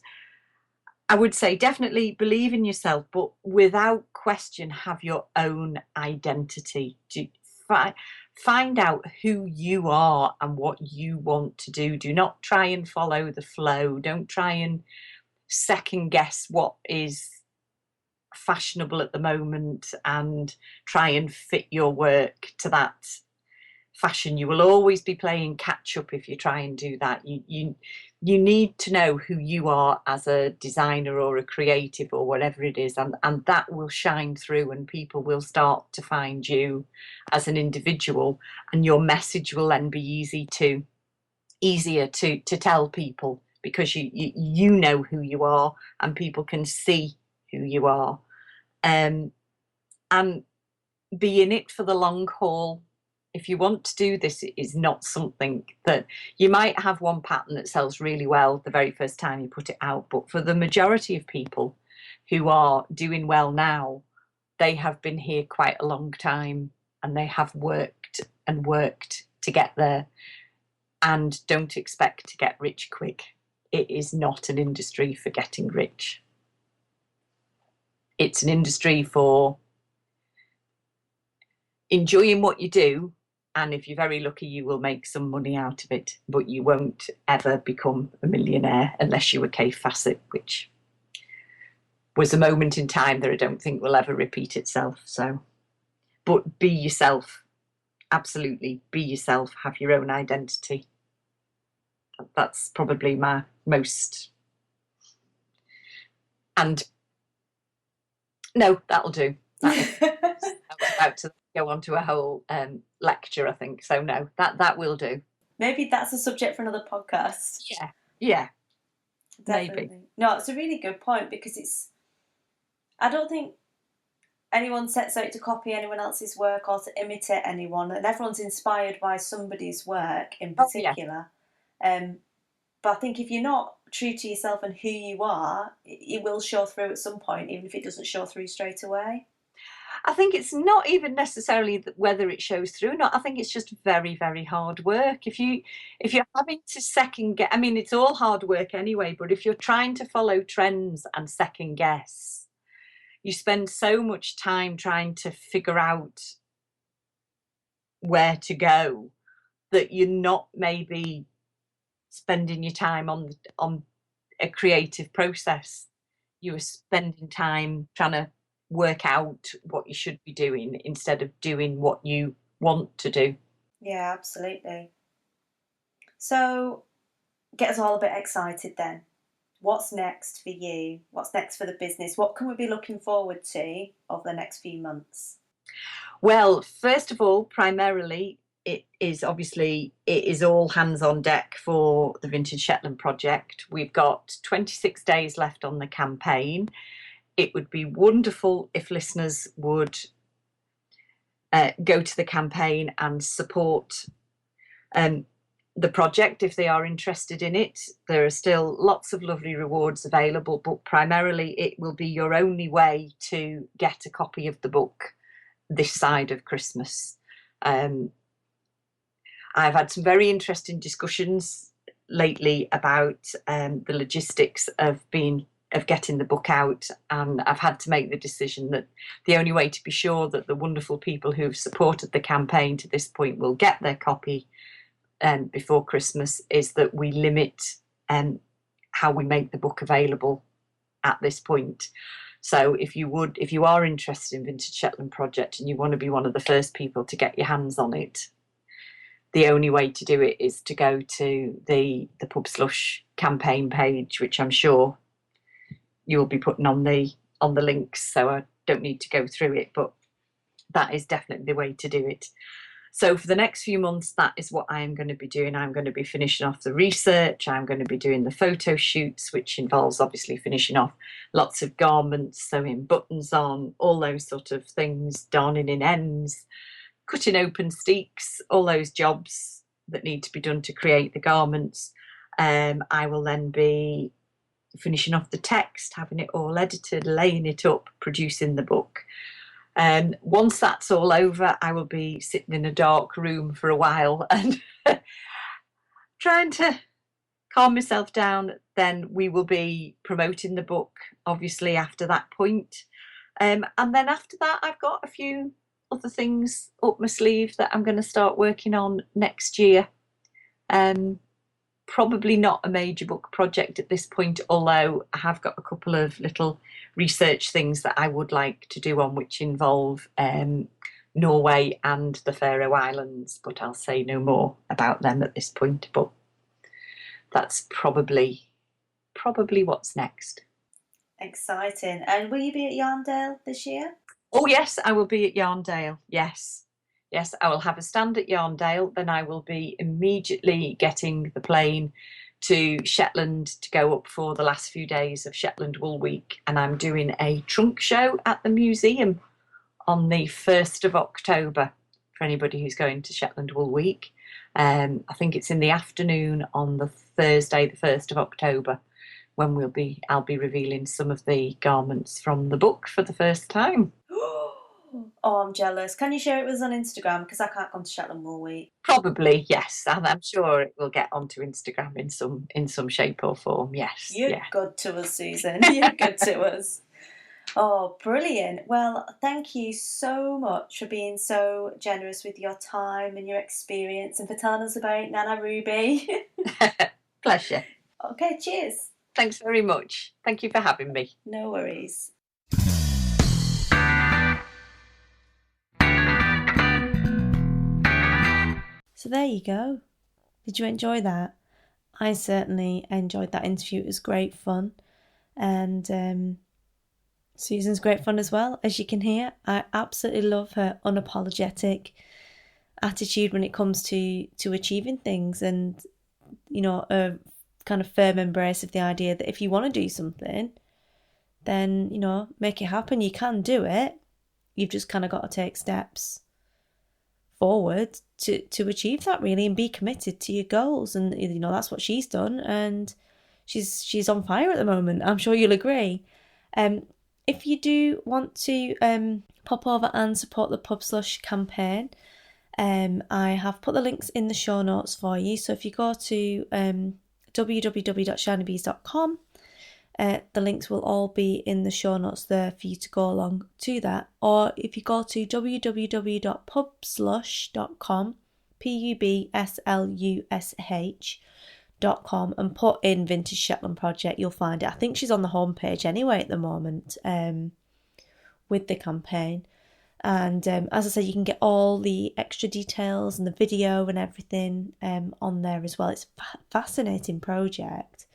I would say definitely believe in yourself, but without question have your own identity. Find out who you are and what you want to do. Do not try and follow the flow. Don't try and second guess what is fashionable at the moment and try and fit your work to that fashion. You will always be playing catch up if you try and do that. You need to know who you are as a designer or a creative or whatever it is, and that will shine through, and people will start to find you as an individual, and your message will then be easier to tell people, because you know who you are and people can see who you are, and be in it for the long haul. If you want to do this, it is not something that you might have one pattern that sells really well the very first time you put it out, but for the majority of people who are doing well now, they have been here quite a long time, and they have worked and worked to get there, and don't expect to get rich quick. It is not an industry for getting rich. It's an industry for enjoying what you do, and if you're very lucky, you will make some money out of it, but you won't ever become a millionaire unless you were Kay Fassett, which was a moment in time that I don't think will ever repeat itself. So, but be yourself. Absolutely, be yourself. Have your own identity. That's probably my most... And no, that'll do. I was about to go on to a whole lecture, I think. So no, that will do. Maybe that's a subject for another podcast. Yeah, Definitely. maybe. No, it's a really good point, because I don't think anyone sets out to copy anyone else's work or to imitate anyone, and everyone's inspired by somebody's work in particular. But I think if you're not true to yourself and who you are, it will show through at some point, even if it doesn't show through straight away. I think it's not even necessarily whether it shows through or not. I think it's just very, very hard work. If you're having to second guess, I mean, it's all hard work anyway, but if you're trying to follow trends and second guess, you spend so much time trying to figure out where to go that you're not maybe spending your time on a creative process. You are spending time trying to work out what you should be doing instead of doing what you want to do. Yeah, absolutely. So get us all a bit excited then. What's next for you? What's next for the business? What can we be looking forward to over the next few months? Well, first of all, primarily, it is all hands on deck for the Vintage Shetland Project. We've got 26 days left on the campaign. It would be wonderful if listeners would go to the campaign and support the project if they are interested in it. There are still lots of lovely rewards available, but primarily it will be your only way to get a copy of the book this side of Christmas. I've had some very interesting discussions lately about the logistics of getting the book out, and I've had to make the decision that the only way to be sure that the wonderful people who've supported the campaign to this point will get their copy before Christmas is that we limit how we make the book available at this point. So if you are interested in Vintage Shetland Project and you want to be one of the first people to get your hands on it, the only way to do it is to go to the pubslush campaign page, which I'm sure you'll be putting on the links, so I don't need to go through it, but that is definitely the way to do it. So for the next few months, that is what I am going to be doing. I'm going to be finishing off the research. I'm going to be doing the photo shoots, which involves obviously finishing off lots of garments, sewing buttons on, all those sort of things, darning in ends, cutting open steeks, all those jobs that need to be done to create the garments. I will then be finishing off the text, having it all edited, laying it up, producing the book. And once that's all over, I will be sitting in a dark room for a while and trying to calm myself down. Then we will be promoting the book, obviously, after that point. And then after that, I've got a few other things up my sleeve that I'm going to start working on next year. Probably not a major book project at this point, although I have got a couple of little research things that I would like to do on, which involve Norway and the Faroe Islands, but I'll say no more about them at this point. But that's probably what's next. Exciting. And will you be at Yarndale this year? Oh yes, I will be at Yarndale. Yes, I will have a stand at Yarndale. Then I will be immediately getting the plane to Shetland to go up for the last few days of Shetland Wool Week, and I'm doing a trunk show at the museum on the 1st of October for anybody who's going to Shetland Wool Week. I think it's in the afternoon on the Thursday, the 1st of October, when I'll be revealing some of the garments from the book for the first time. Oh, I'm jealous. Can you share it with us on Instagram? Because I can't come to Shetland Wool Week. Probably, yes. And I'm sure it will get onto Instagram in some shape or form, yes. You're good to us, Susan. You're good to us. Oh, brilliant. Well, thank you so much for being so generous with your time and your experience and for telling us about Nana Ruby. Pleasure. Okay, cheers. Thanks very much. Thank you for having me. No worries. So there you go. Did you enjoy that? I certainly enjoyed that interview. It was great fun. And Susan's great fun as well, as you can hear. I absolutely love her unapologetic attitude when it comes to achieving things, and, you know, a kind of firm embrace of the idea that if you want to do something, then, you know, make it happen. You can do it. You've just kind of got to take steps forward to achieve that, really, and be committed to your goals. And, you know, that's what she's done, and she's on fire at the moment. I'm sure you'll agree. If you do want to pop over and support the pubslush campaign, I have put the links in the show notes for you. So if you go to www.shinybees.com, the links will all be in the show notes there for you to go along to that. Or if you go to www.pubslush.com, pubslush.com, and put in Vintage Shetland Project, you'll find it. I think she's on the homepage anyway at the moment with the campaign. And as I said, you can get all the extra details and the video and everything on there as well. It's a fascinating project.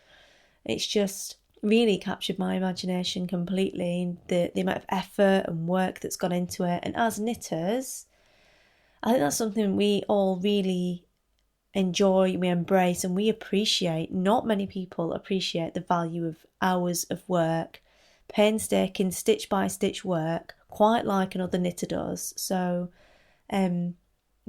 It's just really captured my imagination completely, the amount of effort and work that's gone into it. And as knitters, I think that's something we all really enjoy, we embrace, and we appreciate. Not many people appreciate the value of hours of work, painstaking stitch by stitch work, quite like another knitter does. So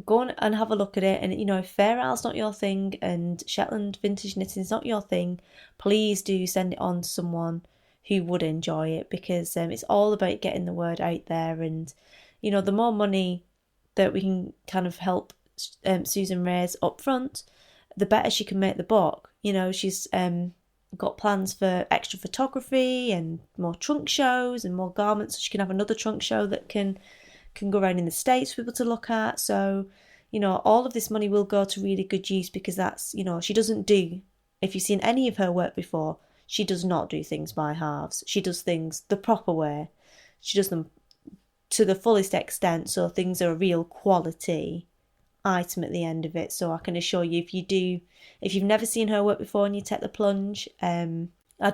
go on and have a look at it. And, you know, if Fair Isle's not your thing and Shetland vintage knitting is not your thing, please do send it on to someone who would enjoy it, because it's all about getting the word out there. And, you know, the more money that we can kind of help Susan raise up front, the better she can make the book. You know, she's got plans for extra photography and more trunk shows and more garments, so she can have another trunk show that can go around in the States for people to look at. So, you know, all of this money will go to really good use, because that's, you know, she doesn't do, if you've seen any of her work before, she does not do things by halves. She does things the proper way. She does them to the fullest extent, so things are a real quality item at the end of it. So I can assure you, if you've never seen her work before and you take the plunge, I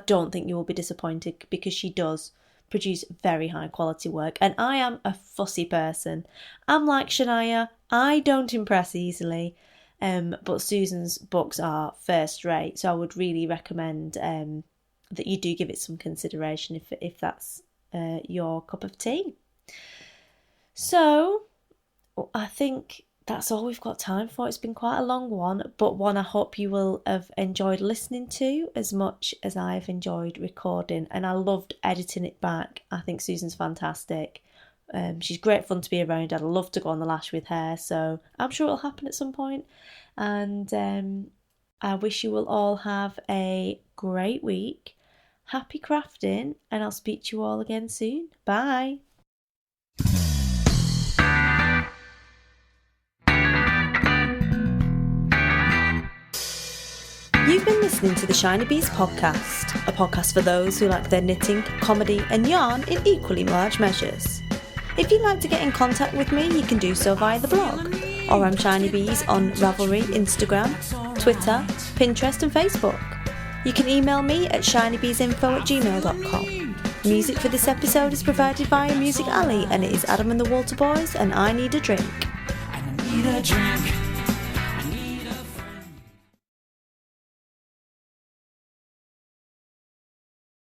don't think you will be disappointed, because she does produce very high quality work. And I am a fussy person. I'm like Shania, I don't impress easily, but Susan's books are first rate, so I would really recommend that you do give it some consideration if that's your cup of tea. So I think that's all we've got time for. It's been quite a long one, but one I hope you will have enjoyed listening to as much as I've enjoyed recording. And I loved editing it back. I think Susan's fantastic. She's great fun to be around. I'd love to go on the lash with her, so I'm sure it'll happen at some point. And I wish you will all have a great week. Happy crafting, and I'll speak to you all again soon. Bye. You've been listening to the Shinybees podcast, a podcast for those who like their knitting, comedy and yarn in equally large measures. If you'd like to get in contact with me, you can do so via the blog, or I'm Shinybees on Ravelry, Instagram, Twitter, Pinterest and Facebook. You can email me at shinybeesinfo@gmail.com. Music for this episode is provided by Music Alley, and it is Adam and the Water Boys and I Need a Drink. Need a drink.